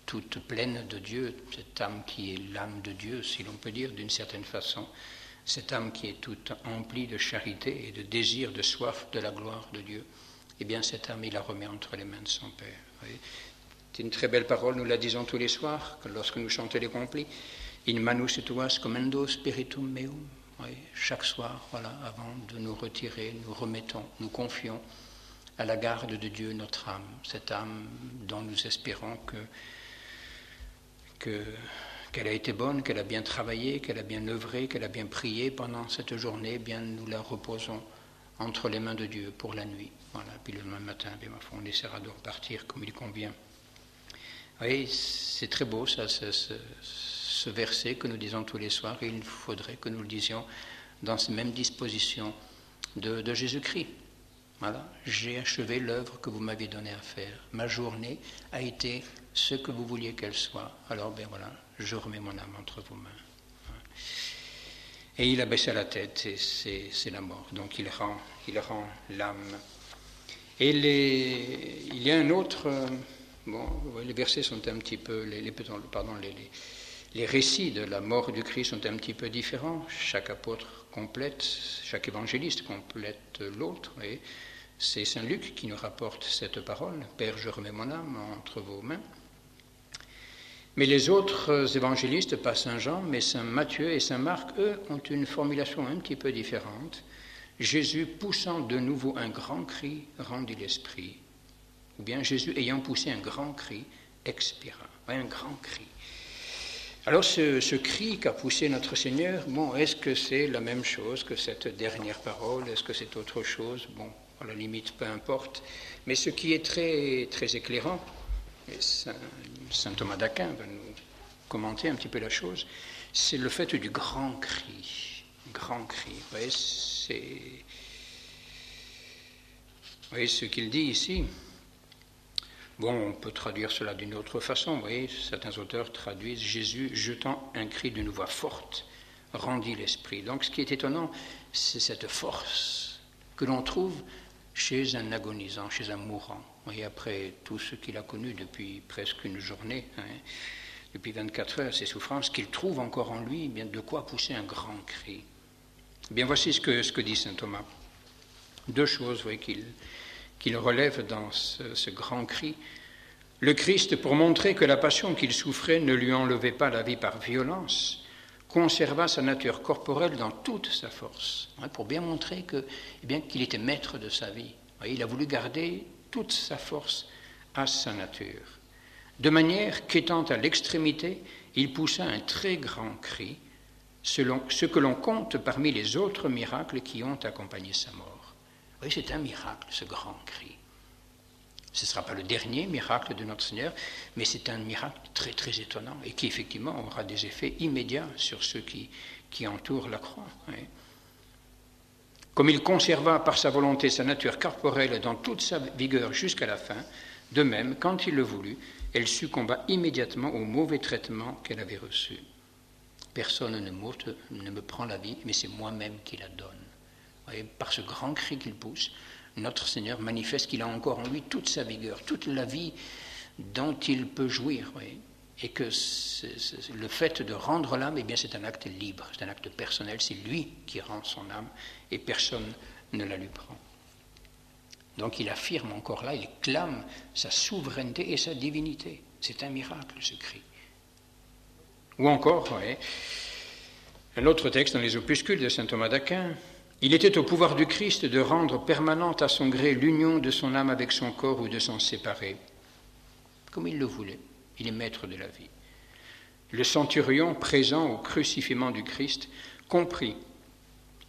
toute pleine de Dieu, cette âme qui est l'âme de Dieu, si l'on peut dire d'une certaine façon, cette âme qui est toute emplie de charité et de désir, de soif de la gloire de Dieu, eh bien cette âme, il la remet entre les mains de son Père. Oui. C'est une très belle parole, nous la disons tous les soirs, que lorsque nous chantons les complis. In manus tuas commendo spiritum meum. Oui, chaque soir, voilà, avant de nous retirer, nous remettons, nous confions à la garde de Dieu notre âme, cette âme dont nous espérons qu'elle a été bonne, qu'elle a bien travaillé, qu'elle a bien œuvré, qu'elle a bien prié pendant cette journée. Eh bien, nous la reposons entre les mains de Dieu pour la nuit. Voilà, puis le lendemain matin, bien, on essaiera de repartir comme il convient. Oui, c'est très beau ça, ce verset que nous disons tous les soirs, et il faudrait que nous le disions dans ces mêmes dispositions de Jésus-Christ. Voilà, j'ai achevé l'œuvre que vous m'avez donnée à faire. Ma journée a été ce que vous vouliez qu'elle soit. Alors, ben voilà, je remets mon âme entre vos mains. Et il a baissé la tête, et c'est la mort. Donc il rend l'âme. Et il y a un autre... les versets sont un petit peu... Les récits de la mort du Christ sont un petit peu différents. Chaque apôtre complète, chaque évangéliste complète l'autre. Et c'est Saint Luc qui nous rapporte cette parole. Père, je remets mon âme entre vos mains. Mais les autres évangélistes, pas Saint Jean, mais Saint Matthieu et Saint Marc, eux, ont une formulation un petit peu différente. Jésus, poussant de nouveau un grand cri, rendit l'esprit. Ou bien Jésus, ayant poussé un grand cri, expira. Un grand cri. Alors ce cri qu'a poussé notre Seigneur, est-ce que c'est la même chose que cette dernière parole? Est-ce que c'est autre chose? À la limite, peu importe. Mais ce qui est très, très éclairant, et Saint Thomas d'Aquin va nous commenter un petit peu la chose, c'est le fait du grand cri. Grand cri. Vous voyez ce qu'il dit ici? On peut traduire cela d'une autre façon. Vous voyez, certains auteurs traduisent Jésus jetant un cri d'une voix forte, rendit l'esprit. Donc ce qui est étonnant, c'est cette force que l'on trouve chez un agonisant, chez un mourant. Vous voyez, après tout ce qu'il a connu depuis presque une journée, depuis 24 heures, ces souffrances, qu'il trouve encore en lui, bien de quoi pousser un grand cri. Bien, voici ce que dit saint Thomas. Deux choses, vous voyez, qu'il relève dans ce grand cri. Le Christ, pour montrer que la passion qu'il souffrait ne lui enlevait pas la vie par violence, conserva sa nature corporelle dans toute sa force, pour bien montrer qu'il était maître de sa vie. Il a voulu garder toute sa force à sa nature. De manière qu'étant à l'extrémité, il poussa un très grand cri, selon ce que l'on compte parmi les autres miracles qui ont accompagné sa mort. Oui, c'est un miracle, ce grand cri. Ce ne sera pas le dernier miracle de notre Seigneur, mais c'est un miracle très, très étonnant et qui, effectivement, aura des effets immédiats sur ceux qui entourent la croix. Oui. Comme il conserva par sa volonté sa nature corporelle dans toute sa vigueur jusqu'à la fin, de même, quand il le voulut, elle succomba immédiatement au mauvais traitement qu'elle avait reçu. Personne ne me prend la vie, mais c'est moi-même qui la donne. Voyez, par ce grand cri qu'il pousse, notre Seigneur manifeste qu'il a encore en lui toute sa vigueur, toute la vie dont il peut jouir. Voyez, et que le fait de rendre l'âme, eh bien, c'est un acte libre, c'est un acte personnel, c'est lui qui rend son âme et personne ne la lui prend. Donc il affirme encore là, il clame sa souveraineté et sa divinité. C'est un miracle, ce cri. Ou encore, ouais, un autre texte dans les opuscules de saint Thomas d'Aquin, il était au pouvoir du Christ de rendre permanente à son gré l'union de son âme avec son corps ou de s'en séparer, comme il le voulait. Il est maître de la vie. Le centurion, présent au crucifiement du Christ, comprit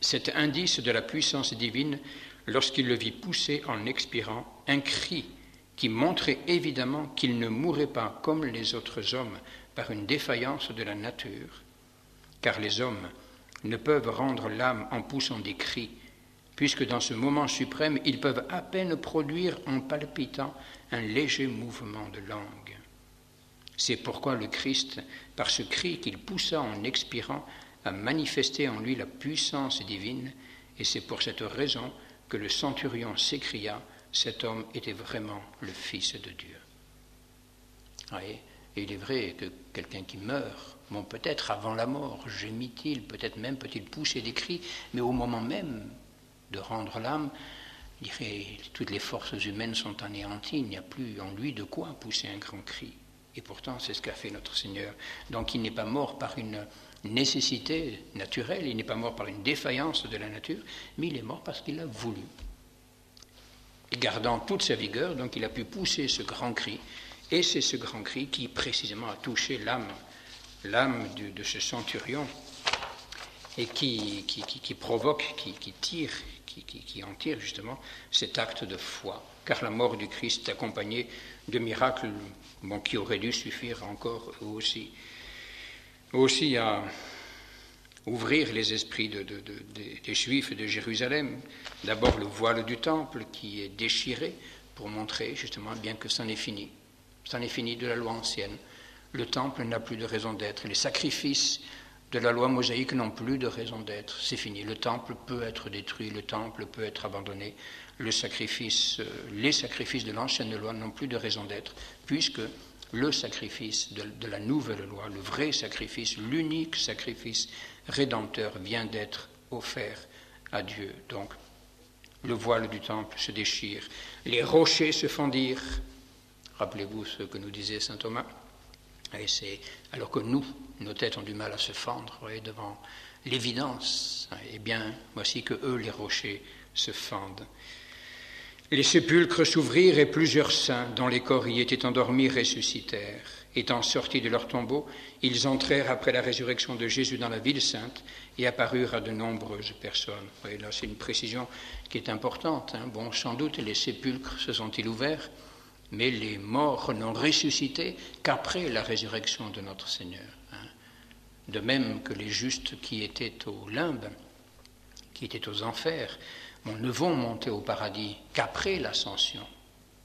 cet indice de la puissance divine lorsqu'il le vit pousser en expirant un cri qui montrait évidemment qu'il ne mourrait pas comme les autres hommes par une défaillance de la nature, car les hommes ne peuvent rendre l'âme en poussant des cris, puisque dans ce moment suprême, ils peuvent à peine produire en palpitant un léger mouvement de langue. C'est pourquoi le Christ, par ce cri qu'il poussa en expirant, a manifesté en lui la puissance divine, et c'est pour cette raison que le centurion s'écria, cet homme était vraiment le Fils de Dieu. Voyez, et il est vrai que quelqu'un qui meurt, bon, peut-être avant la mort, gémit-il, peut-être même peut-il pousser des cris, mais au moment même de rendre l'âme, toutes les forces humaines sont anéanties, il n'y a plus en lui de quoi pousser un grand cri. Et pourtant, c'est ce qu'a fait notre Seigneur. Donc il n'est pas mort par une nécessité naturelle, il n'est pas mort par une défaillance de la nature, mais il est mort parce qu'il a voulu. Et gardant toute sa vigueur, donc il a pu pousser ce grand cri, et c'est ce grand cri qui précisément a touché l'âme de ce centurion, et qui provoque, qui en tire justement cet acte de foi. Car la mort du Christ est accompagnée de miracles qui auraient dû suffire encore aussi à ouvrir les esprits des Juifs de Jérusalem. D'abord le voile du temple qui est déchiré pour montrer justement bien que c'en est fini. C'en est fini de la loi ancienne. Le temple n'a plus de raison d'être. Les sacrifices de la loi mosaïque n'ont plus de raison d'être. C'est fini. Le temple peut être détruit, le temple peut être abandonné. Les sacrifices de l'ancienne loi n'ont plus de raison d'être, puisque le sacrifice de la nouvelle loi, le vrai sacrifice, l'unique sacrifice rédempteur vient d'être offert à Dieu. Donc, le voile du temple se déchire, les rochers se fendirent. Rappelez-vous ce que nous disait saint Thomas. Et c'est alors que nous, nos têtes ont du mal à se fendre devant l'évidence. Eh bien, voici que eux, les rochers, se fendent. Les sépulcres s'ouvrirent et plusieurs saints, dont les corps y étaient endormis, ressuscitèrent. Étant sortis de leur tombeau, ils entrèrent après la résurrection de Jésus dans la ville sainte et apparurent à de nombreuses personnes. Et là, c'est une précision qui est importante. Bon, sans doute, les sépulcres se sont-ils ouverts, mais les morts n'ont ressuscité qu'après la résurrection de notre Seigneur. De même que les justes qui étaient au limbe, qui étaient aux enfers, ne vont monter au paradis qu'après l'ascension.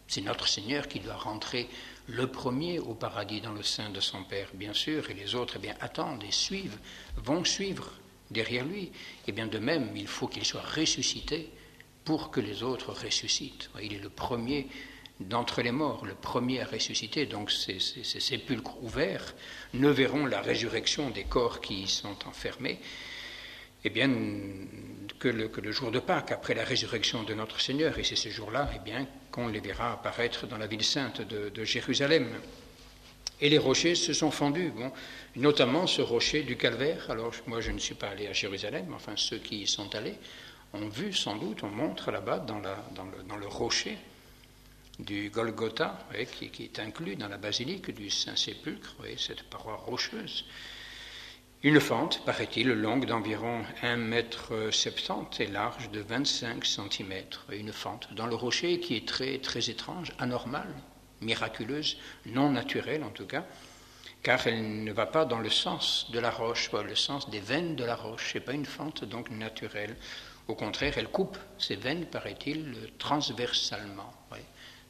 C'est notre Seigneur qui doit rentrer le premier au paradis dans le sein de son Père, bien sûr, et les autres attendent et suivent, vont suivre derrière lui. Et bien de même, il faut qu'il soit ressuscité pour que les autres ressuscitent. Il est le premier d'entre les morts, le premier à ressusciter. Donc ces sépulcres ouverts ne verront la résurrection des corps qui y sont enfermés, eh bien, que le jour de Pâques, après la résurrection de notre Seigneur. Et c'est ce jour-là, eh bien, qu'on les verra apparaître dans la ville sainte de Jérusalem. Et les rochers se sont fendus, notamment ce rocher du Calvaire. Alors, moi, je ne suis pas allé à Jérusalem, mais enfin, ceux qui y sont allés ont vu, sans doute, on montre là-bas, dans le rocher du Golgotha, qui est inclus dans la basilique du Saint-Sépulcre, cette paroi rocheuse. Une fente, paraît-il, longue d'environ 1,70 m et large de 25 cm. Une fente dans le rocher qui est très, très étrange, anormale, miraculeuse, non naturelle en tout cas, car elle ne va pas dans le sens de la roche, le sens des veines de la roche. Ce n'est pas une fente donc naturelle. Au contraire, elle coupe ses veines, paraît-il, transversalement. Oui.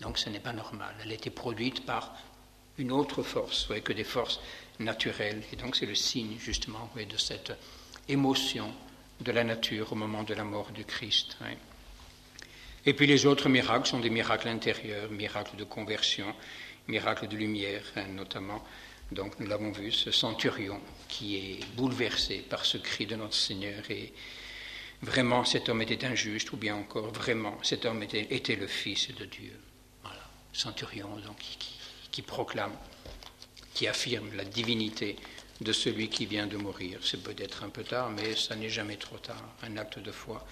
Donc ce n'est pas normal. Elle a été produite par une autre force, oui, que des forces naturelles. Et donc c'est le signe, justement, oui, de cette émotion de la nature au moment de la mort du Christ. Oui. Et puis les autres miracles sont des miracles intérieurs, miracles de conversion, miracles de lumière, hein, notamment. Donc nous l'avons vu, ce centurion qui est bouleversé par ce cri de notre Seigneur et vraiment cet homme était injuste, ou bien encore vraiment cet homme était le Fils de Dieu. Voilà, centurion donc qui proclame, qui affirme la divinité de celui qui vient de mourir. C'est peut-être un peu tard, mais ça n'est jamais trop tard. Un acte de foi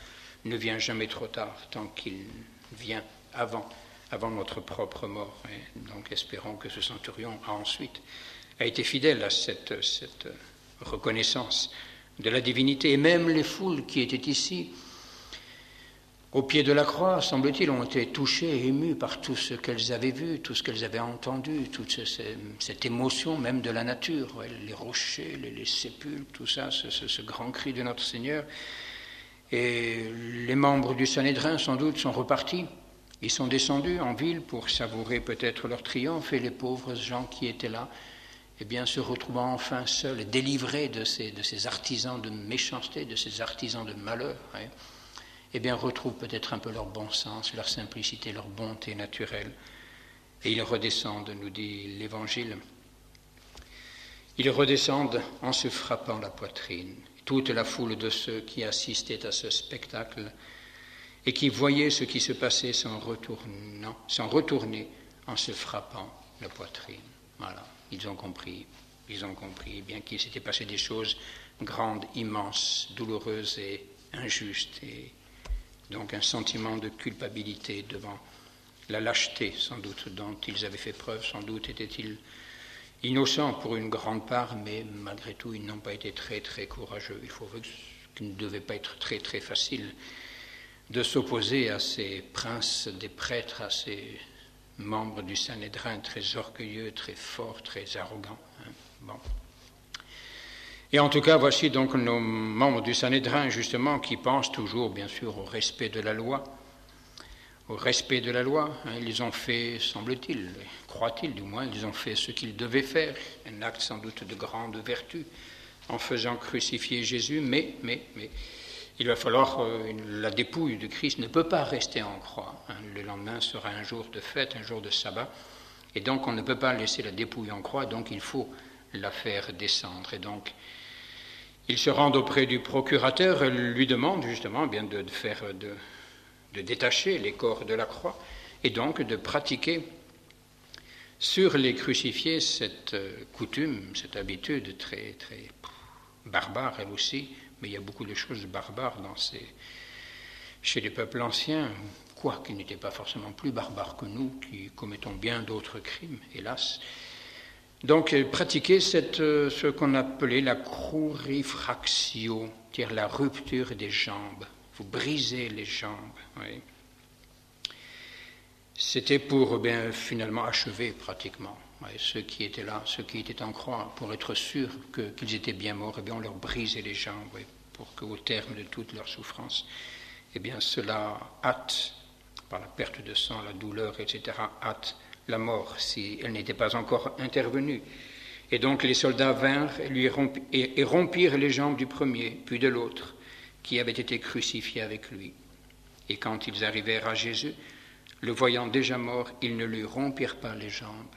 ne vient jamais trop tard tant qu'il vient avant notre propre mort. Et donc espérons que ce centurion a été fidèle à cette reconnaissance de la divinité. Et même les foules qui étaient ici, au pied de la croix, semble-t-il, ont été touchées et émues par tout ce qu'elles avaient vu, tout ce qu'elles avaient entendu, toute cette émotion même de la nature, ouais, les rochers, les sépulcres, tout ça, ce grand cri de notre Seigneur. Et les membres du Sanhédrin, sans doute, sont repartis. Ils sont descendus en ville pour savourer peut-être leur triomphe, et les pauvres gens qui étaient là, eh bien, se retrouvant enfin seuls, délivrés de ces artisans de méchanceté, de ces artisans de malheur, hein, eh bien, retrouvent peut-être un peu leur bon sens, leur simplicité, leur bonté naturelle. Et ils redescendent, nous dit l'Évangile. Ils redescendent en se frappant la poitrine. Toute la foule de ceux qui assistaient à ce spectacle et qui voyaient ce qui se passait s'en retourner en se frappant la poitrine. Voilà, ils ont compris bien qu'il s'était passé des choses grandes, immenses, douloureuses et injustes, et donc un sentiment de culpabilité devant la lâcheté, sans doute, dont ils avaient fait preuve. Sans doute étaient-ils innocents pour une grande part, mais malgré tout, ils n'ont pas été très, très courageux. Il faut voir qu'il ne devait pas être très, très facile de s'opposer à ces princes des prêtres, à ces membres du Sanhédrin très orgueilleux, très forts, très arrogants. Hein. Bon. Et en tout cas, voici donc nos membres du Sanhédrin, justement, qui pensent toujours, bien sûr, au respect de la loi. Au respect de la loi, hein, ils ont fait, semble-t-il, croient-ils du moins, ils ont fait ce qu'ils devaient faire, un acte sans doute de grande vertu, en faisant crucifier Jésus, mais il va falloir, la dépouille de Christ ne peut pas rester en croix. Hein. Le lendemain sera un jour de fête, un jour de sabbat, et donc on ne peut pas laisser la dépouille en croix, donc il faut la faire descendre. Et donc, ils se rendent auprès du procurateur et lui demandent justement bien de détacher les corps de la croix et donc de pratiquer sur les crucifiés cette coutume, cette habitude très, très barbare elle aussi, mais il y a beaucoup de choses barbares chez les peuples anciens, quoiqu'ils n'étaient pas forcément plus barbares que nous, qui commettons bien d'autres crimes, hélas. Donc, pratiquer ce qu'on appelait la crurifraxio, c'est-à-dire la rupture des jambes. Vous brisez les jambes. Oui. C'était pour finalement achever pratiquement ceux qui étaient là, ceux qui étaient en croix, pour être sûrs qu'ils étaient bien morts. On leur brisait les jambes pour qu'au terme de toute leur souffrance, cela hâte, par la perte de sang, la douleur, etc., hâte la mort si elle n'était pas encore intervenue. Et donc les soldats vinrent et rompirent les jambes du premier, puis de l'autre, qui avait été crucifié avec lui. Et quand ils arrivèrent à Jésus, le voyant déjà mort, ils ne lui rompirent pas les jambes.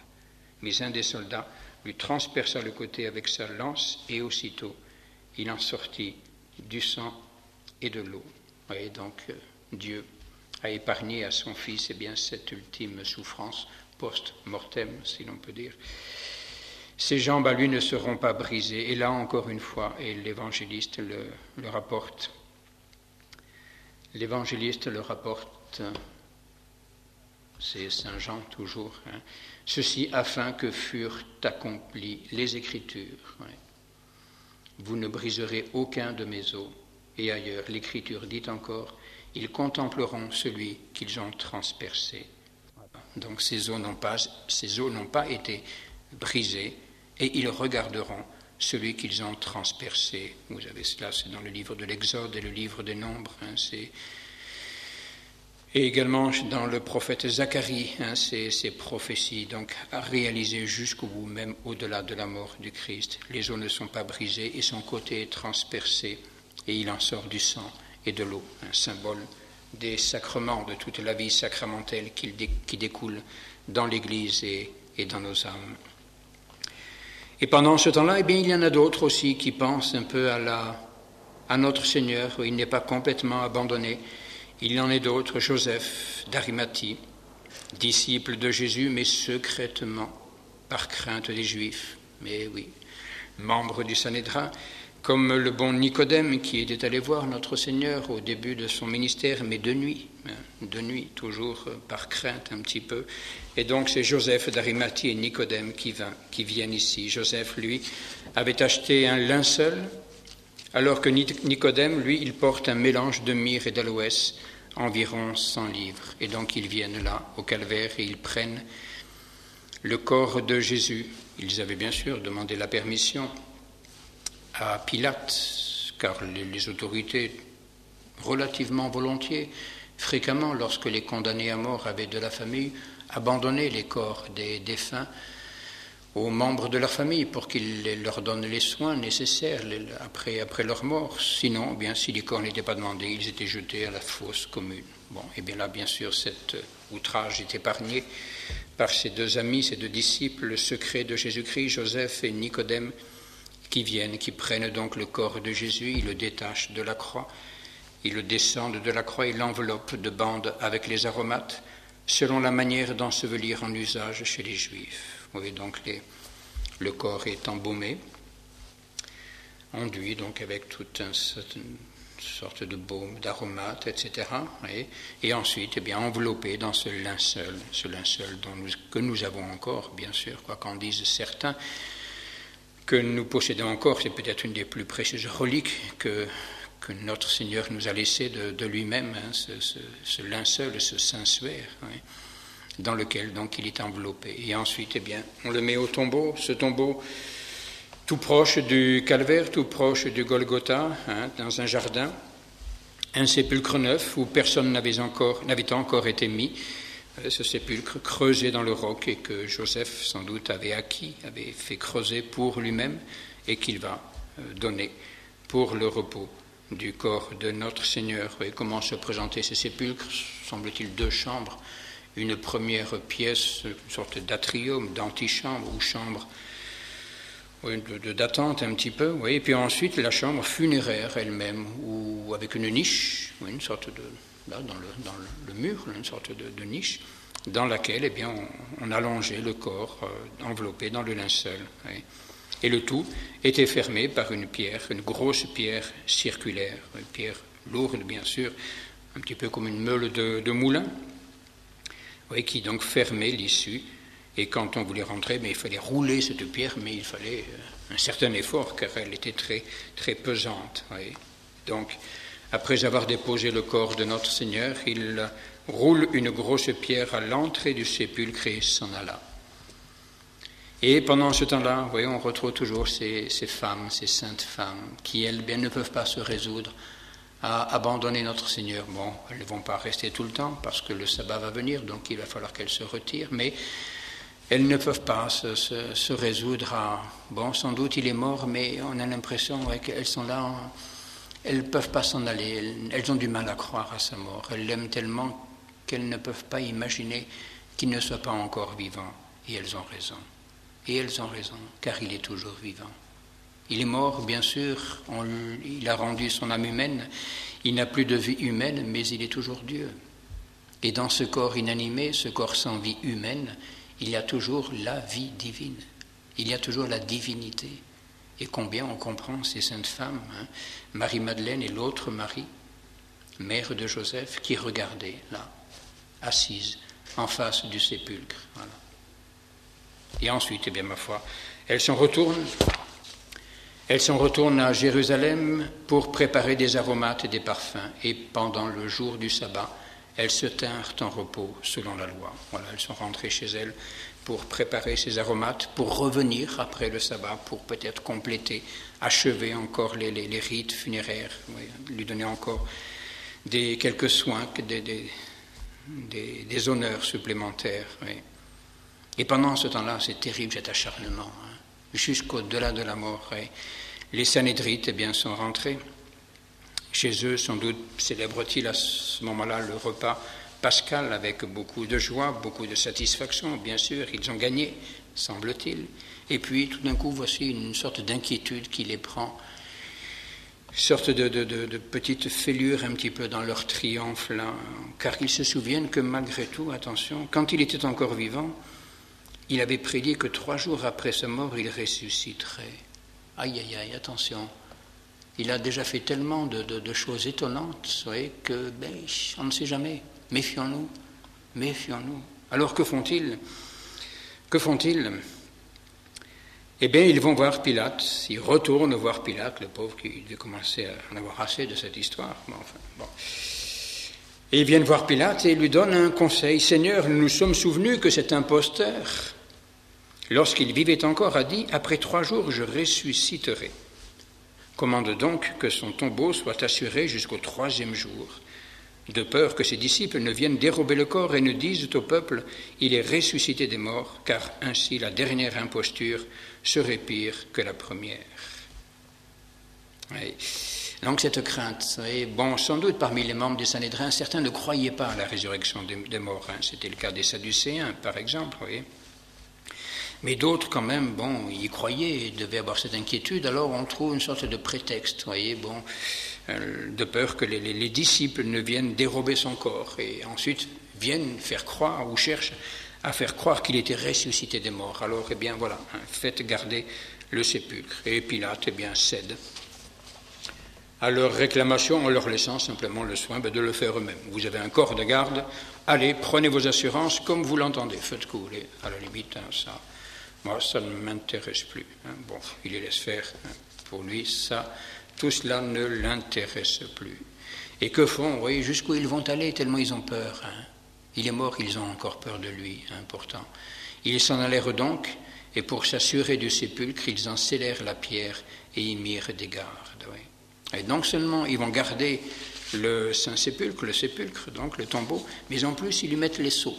Mais un des soldats lui transperça le côté avec sa lance, et aussitôt il en sortit du sang et de l'eau. Et donc Dieu a épargné à son Fils cette ultime souffrance post-mortem, si l'on peut dire. Ses jambes à lui ne seront pas brisées. Et là, encore une fois, et l'évangéliste le rapporte. L'évangéliste le rapporte, c'est Saint Jean toujours, hein, ceci afin que furent accomplies les Écritures. Ouais. Vous ne briserez aucun de mes os. Et ailleurs, l'Écriture dit encore, ils contempleront celui qu'ils ont transpercé. Donc ces os n'ont pas été brisés, et ils regarderont celui qu'ils ont transpercé. Vous avez cela, c'est dans le livre de l'Exode et le livre des Nombres. Et également dans le prophète Zacharie, ces prophéties, donc à réaliser jusqu'au bout, même au-delà de la mort du Christ. Les os ne sont pas brisés et son côté est transpercé, et il en sort du sang et de l'eau, un symbole des sacrements, de toute la vie sacramentelle qui découle dans l'Église et dans nos âmes. Et pendant ce temps-là, il y en a d'autres aussi qui pensent un peu à notre Seigneur, où il n'est pas complètement abandonné. Il y en a d'autres, Joseph d'Arimathie, disciple de Jésus, mais secrètement, par crainte des Juifs. Mais oui, membre du Sanhédrin, comme le bon Nicodème qui était allé voir notre Seigneur au début de son ministère, mais de nuit, toujours par crainte un petit peu. Et donc c'est Joseph d'Arimathie et Nicodème qui viennent ici. Joseph, lui, avait acheté un linceul, alors que Nicodème, lui, il porte un mélange de myrrhe et d'aloès, environ 100 livres. Et donc ils viennent là, au calvaire, et ils prennent le corps de Jésus. Ils avaient bien sûr demandé la permission à Pilate, car les autorités, relativement volontiers, fréquemment, lorsque les condamnés à mort avaient de la famille, abandonnaient les corps des défunts aux membres de leur famille pour qu'ils leur donnent les soins nécessaires après leur mort. Sinon, si les corps n'étaient pas demandés, ils étaient jetés à la fosse commune. Et bien là, bien sûr, cet outrage est épargné par ces deux amis, ces deux disciples secrets de Jésus-Christ, Joseph et Nicodème, qui prennent donc le corps de Jésus, ils le détachent de la croix, ils le descendent de la croix, ils l'enveloppent de bandes avec les aromates, selon la manière d'ensevelir en usage chez les Juifs. Vous voyez donc le corps est embaumé, enduit donc avec toute une sorte de baume, d'aromates, etc. Et ensuite, enveloppé dans ce linceul que nous avons encore, bien sûr, quoi qu'en disent certains, que nous possédons encore. C'est peut-être une des plus précieuses reliques que notre Seigneur nous a laissées de lui-même, ce linceul, ce saint-suaire, dans lequel donc il est enveloppé. Et ensuite, on le met au tombeau, ce tombeau tout proche du calvaire, tout proche du Golgotha, dans un jardin, un sépulcre neuf où personne n'avait encore été mis, ce sépulcre creusé dans le roc et que Joseph sans doute avait fait creuser pour lui-même et qu'il va donner pour le repos du corps de notre Seigneur. Et comment se présenter ces sépulcres? Semble-t-il 2 chambres, une première pièce, une sorte d'atrium, d'antichambre ou chambre d'attente un petit peu, et puis ensuite la chambre funéraire elle-même, ou avec une niche, une sorte de là dans le mur, une sorte de niche, dans laquelle on allongeait le corps enveloppé dans le linceul. Et le tout était fermé par une grosse pierre circulaire, une pierre lourde bien sûr, un petit peu comme une meule de moulin, qui donc fermait l'issue. Et quand on voulait rentrer, il fallait rouler cette pierre, mais il fallait un certain effort, car elle était très, très pesante. Donc, après avoir déposé le corps de notre Seigneur, il roule une grosse pierre à l'entrée du sépulcre et s'en alla. Et pendant ce temps-là, on retrouve toujours ces femmes, ces saintes femmes, qui, elles, ne peuvent pas se résoudre à abandonner notre Seigneur. Elles ne vont pas rester tout le temps, parce que le sabbat va venir, donc il va falloir qu'elles se retirent, mais elles ne peuvent pas se résoudre à... sans doute il est mort, mais on a l'impression qu'elles sont là, elles ne peuvent pas s'en aller, elles ont du mal à croire à sa mort. Elles l'aiment tellement qu'elles ne peuvent pas imaginer qu'il ne soit pas encore vivant. Et elles ont raison. Et elles ont raison, car il est toujours vivant. Il est mort, bien sûr, il a rendu son âme humaine, il n'a plus de vie humaine, mais il est toujours Dieu. Et dans ce corps inanimé, ce corps sans vie humaine, il y a toujours la vie divine, il y a toujours la divinité. Et combien on comprend ces saintes femmes, Marie-Madeleine et l'autre Marie, mère de Joseph, qui regardaient là, assises en face du sépulcre. Voilà. Et ensuite, ma foi, elles s'en retournent à Jérusalem pour préparer des aromates et des parfums. Et pendant le jour du sabbat, elles se tinrent en repos selon la loi. Voilà, elles sont rentrées chez elles pour préparer ses aromates, pour revenir après le sabbat, pour peut-être compléter, achever encore les rites funéraires, oui, lui donner encore quelques soins, des honneurs supplémentaires. Oui. Et pendant ce temps-là, c'est terrible cet acharnement, jusqu'au-delà de la mort. Oui. Les Sanhédrites, eh bien, sont rentrés. Chez eux, sans doute, célèbrent-ils à ce moment-là le repas pascal avec beaucoup de joie, beaucoup de satisfaction, bien sûr. Ils ont gagné, semble-t-il. Et puis, tout d'un coup, voici une sorte d'inquiétude qui les prend, une sorte de petite fêlure un petit peu dans leur triomphe, là, car ils se souviennent que malgré tout, attention, quand il était encore vivant, il avait prédit que 3 jours après sa mort, il ressusciterait. Aïe, aïe, aïe, attention. Il a déjà fait tellement de choses étonnantes, vous voyez, que on ne sait jamais. Méfions-nous, méfions-nous. Alors que font-ils? Que font-ils? Eh bien, ils vont voir Pilate, ils retournent voir Pilate, le pauvre qui devait commencer à en avoir assez de cette histoire. Bon. Et ils viennent voir Pilate et ils lui donnent un conseil. « Seigneur, nous nous sommes souvenus que cet imposteur, lorsqu'il vivait encore, a dit « Après 3 jours, je ressusciterai. Commande donc que son tombeau soit assuré jusqu'au 3e jour, de peur que ses disciples ne viennent dérober le corps et ne disent au peuple « Il est ressuscité des morts, car ainsi la dernière imposture serait pire que la première. » Oui. Donc cette crainte, et bon, sans doute parmi les membres du Sanhédrin, certains ne croyaient pas à la résurrection des morts. C'était le cas des Sadducéens, par exemple, oui. Mais d'autres, quand même, bon, y croyaient et devaient avoir cette inquiétude. Alors on trouve une sorte de prétexte, voyez, bon, de peur que les disciples ne viennent dérober son corps et ensuite viennent faire croire ou cherchent à faire croire qu'il était ressuscité des morts. Alors, eh bien, voilà, faites garder le sépulcre. Et Pilate, eh bien, cède à leur réclamation en leur laissant simplement le soin de le faire eux-mêmes. Vous avez un corps de garde, allez, prenez vos assurances comme vous l'entendez, faites couler, à la limite, ça. Moi, ça ne m'intéresse plus. Bon, il les laisse faire. Pour lui, ça, tout cela ne l'intéresse plus. Et que font? Vous voyez, jusqu'où ils vont aller tellement ils ont peur. Il est mort, ils ont encore peur de lui, pourtant. Ils s'en allèrent donc, et pour s'assurer du sépulcre, ils en scellèrent la pierre et y mirent des gardes. Oui. Et donc seulement, ils vont garder le Saint-Sépulcre, le sépulcre, donc le tombeau, mais en plus, ils lui mettent les sceaux.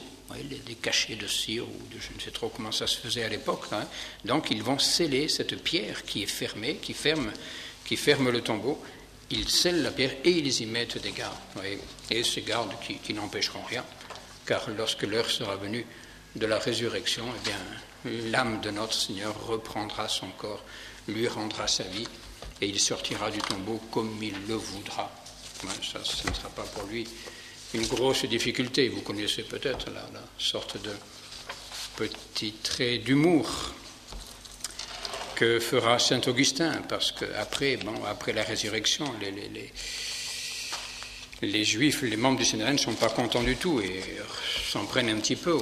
Des cachets de cire ou je ne sais trop comment ça se faisait à l'époque. Donc ils vont sceller cette pierre qui est fermée, qui ferme le tombeau. Ils scellent la pierre et ils y mettent des gardes. Et ces gardes qui n'empêcheront rien, car lorsque l'heure sera venue de la résurrection, eh bien, l'âme de notre Seigneur reprendra son corps, lui rendra sa vie et il sortira du tombeau comme il le voudra. Ça, ce ne sera pas pour lui une grosse difficulté. Vous connaissez peut-être la sorte de petit trait d'humour que fera saint Augustin, parce qu'après la résurrection, les Juifs, les membres du Sanhédrin ne sont pas contents du tout et s'en prennent un petit peu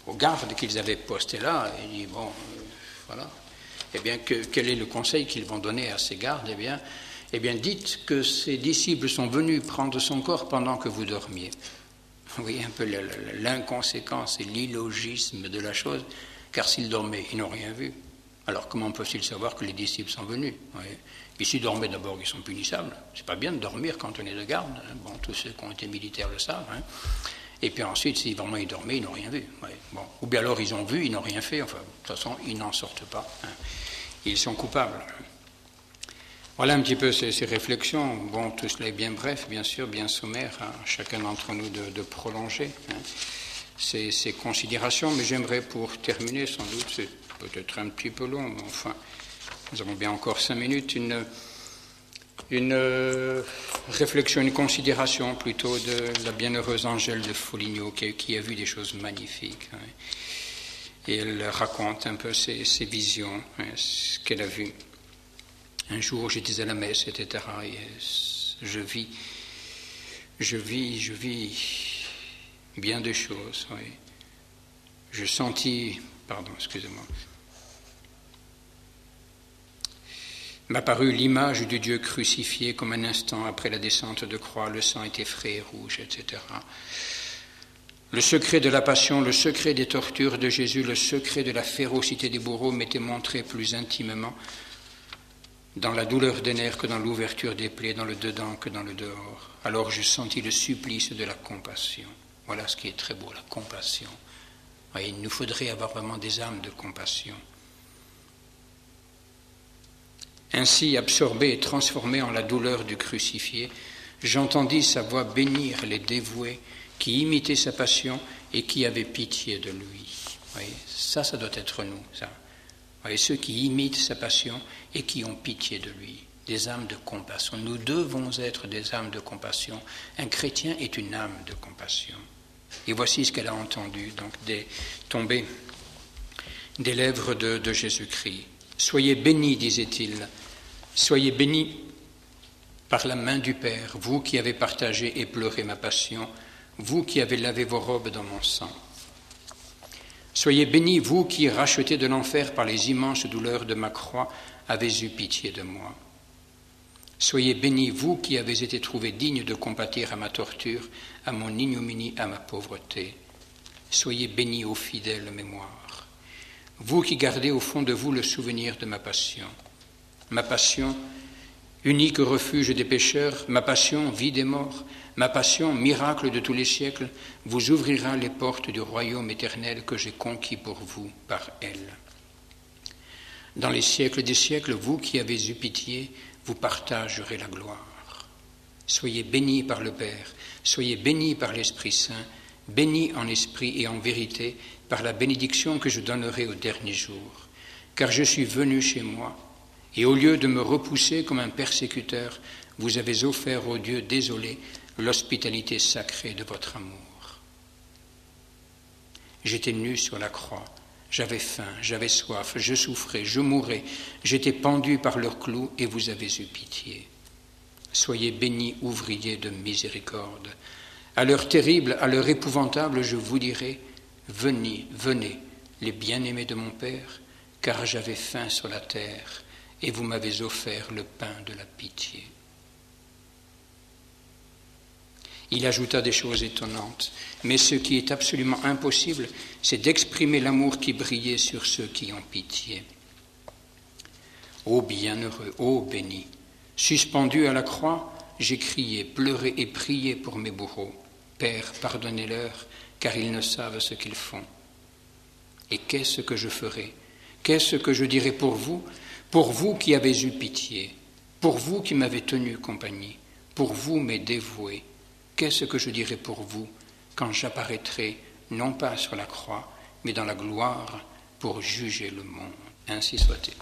aux gardes qu'ils avaient postés là. Et disent, voilà. Eh bien, quel est le conseil qu'ils vont donner à ces gardes? Eh bien, dites que ses disciples sont venus prendre son corps pendant que vous dormiez. Vous voyez un peu l'inconséquence et l'illogisme de la chose, car s'ils dormaient, ils n'ont rien vu. Alors comment peuvent-ils savoir que les disciples sont venus? Puis s'ils dormaient d'abord, ils sont punissables. C'est pas bien de dormir quand on est de garde. Bon, tous ceux qui ont été militaires le savent. Et puis ensuite, si vraiment ils dormaient, ils n'ont rien vu. Bon. Ou bien alors ils ont vu, ils n'ont rien fait. Enfin, de toute façon, ils n'en sortent pas. Ils sont coupables. Voilà un petit peu ces réflexions. Bon, tout cela est bien bref, bien sûr, bien sommaire, chacun d'entre nous de prolonger ces considérations. Mais j'aimerais, pour terminer, sans doute, c'est peut-être un petit peu long, mais enfin, nous avons bien encore 5 minutes, une réflexion, une considération plutôt de la bienheureuse Angèle de Foligno, qui a vu des choses magnifiques. Et elle raconte un peu ses visions, ce qu'elle a vu. Un jour, j'étais à la messe, etc. Et je vis bien de choses. Oui. Je sentis, excusez-moi, m'apparut l'image du Dieu crucifié comme un instant après la descente de croix, le sang était frais et rouge, etc. Le secret de la passion, le secret des tortures de Jésus, le secret de la férocité des bourreaux m'était montré plus intimement dans la douleur des nerfs que dans l'ouverture des plaies, dans le dedans que dans le dehors. Alors je sentis le supplice de la compassion. Voilà ce qui est très beau, la compassion. Et il nous faudrait avoir vraiment des âmes de compassion. Ainsi, absorbé et transformé en la douleur du crucifié, j'entendis sa voix bénir les dévoués qui imitaient sa passion et qui avaient pitié de lui. Voyez, ça doit être nous, ça. Voyez, ceux qui imitent sa passion et qui ont pitié de lui, des âmes de compassion. Nous devons être des âmes de compassion. Un chrétien est une âme de compassion. Et voici ce qu'elle a entendu, donc tomber des lèvres de Jésus-Christ. Soyez bénis, disait-il, soyez bénis par la main du Père, vous qui avez partagé et pleuré ma passion, vous qui avez lavé vos robes dans mon sang. Soyez bénis, vous qui, rachetés de l'enfer par les immenses douleurs de ma croix, avez eu pitié de moi. Soyez bénis, vous qui avez été trouvés dignes de compatir à ma torture, à mon ignominie, à ma pauvreté. Soyez bénis, ô fidèle mémoire. Vous qui gardez au fond de vous le souvenir de ma passion, unique refuge des pécheurs, ma passion, vie des morts, ma passion, miracle de tous les siècles, vous ouvrira les portes du royaume éternel que j'ai conquis pour vous par elle. Dans les siècles des siècles, vous qui avez eu pitié, vous partagerez la gloire. Soyez bénis par le Père, soyez bénis par l'Esprit Saint, bénis en esprit et en vérité par la bénédiction que je donnerai au dernier jour. Car je suis venu chez moi, et au lieu de me repousser comme un persécuteur, vous avez offert au Dieu désolé l'hospitalité sacrée de votre amour. J'étais nu sur la croix, j'avais faim, j'avais soif, je souffrais, je mourais, j'étais pendu par leurs clous et vous avez eu pitié. Soyez bénis, ouvriers de miséricorde. À l'heure terrible, à l'heure épouvantable, je vous dirai, venez, venez, les bien-aimés de mon Père, car j'avais faim sur la terre et vous m'avez offert le pain de la pitié. Il ajouta des choses étonnantes, mais ce qui est absolument impossible, c'est d'exprimer l'amour qui brillait sur ceux qui ont pitié. Ô bienheureux, ô béni, suspendu à la croix, j'ai crié, pleuré et prié pour mes bourreaux. Père, pardonnez-leur, car ils ne savent ce qu'ils font. Et qu'est-ce que je ferai? Qu'est-ce que je dirai pour vous qui avez eu pitié, pour vous qui m'avez tenu compagnie, pour vous mes dévoués? Qu'est-ce que je dirai pour vous quand j'apparaîtrai, non pas sur la croix, mais dans la gloire pour juger le monde? Ainsi soit-il.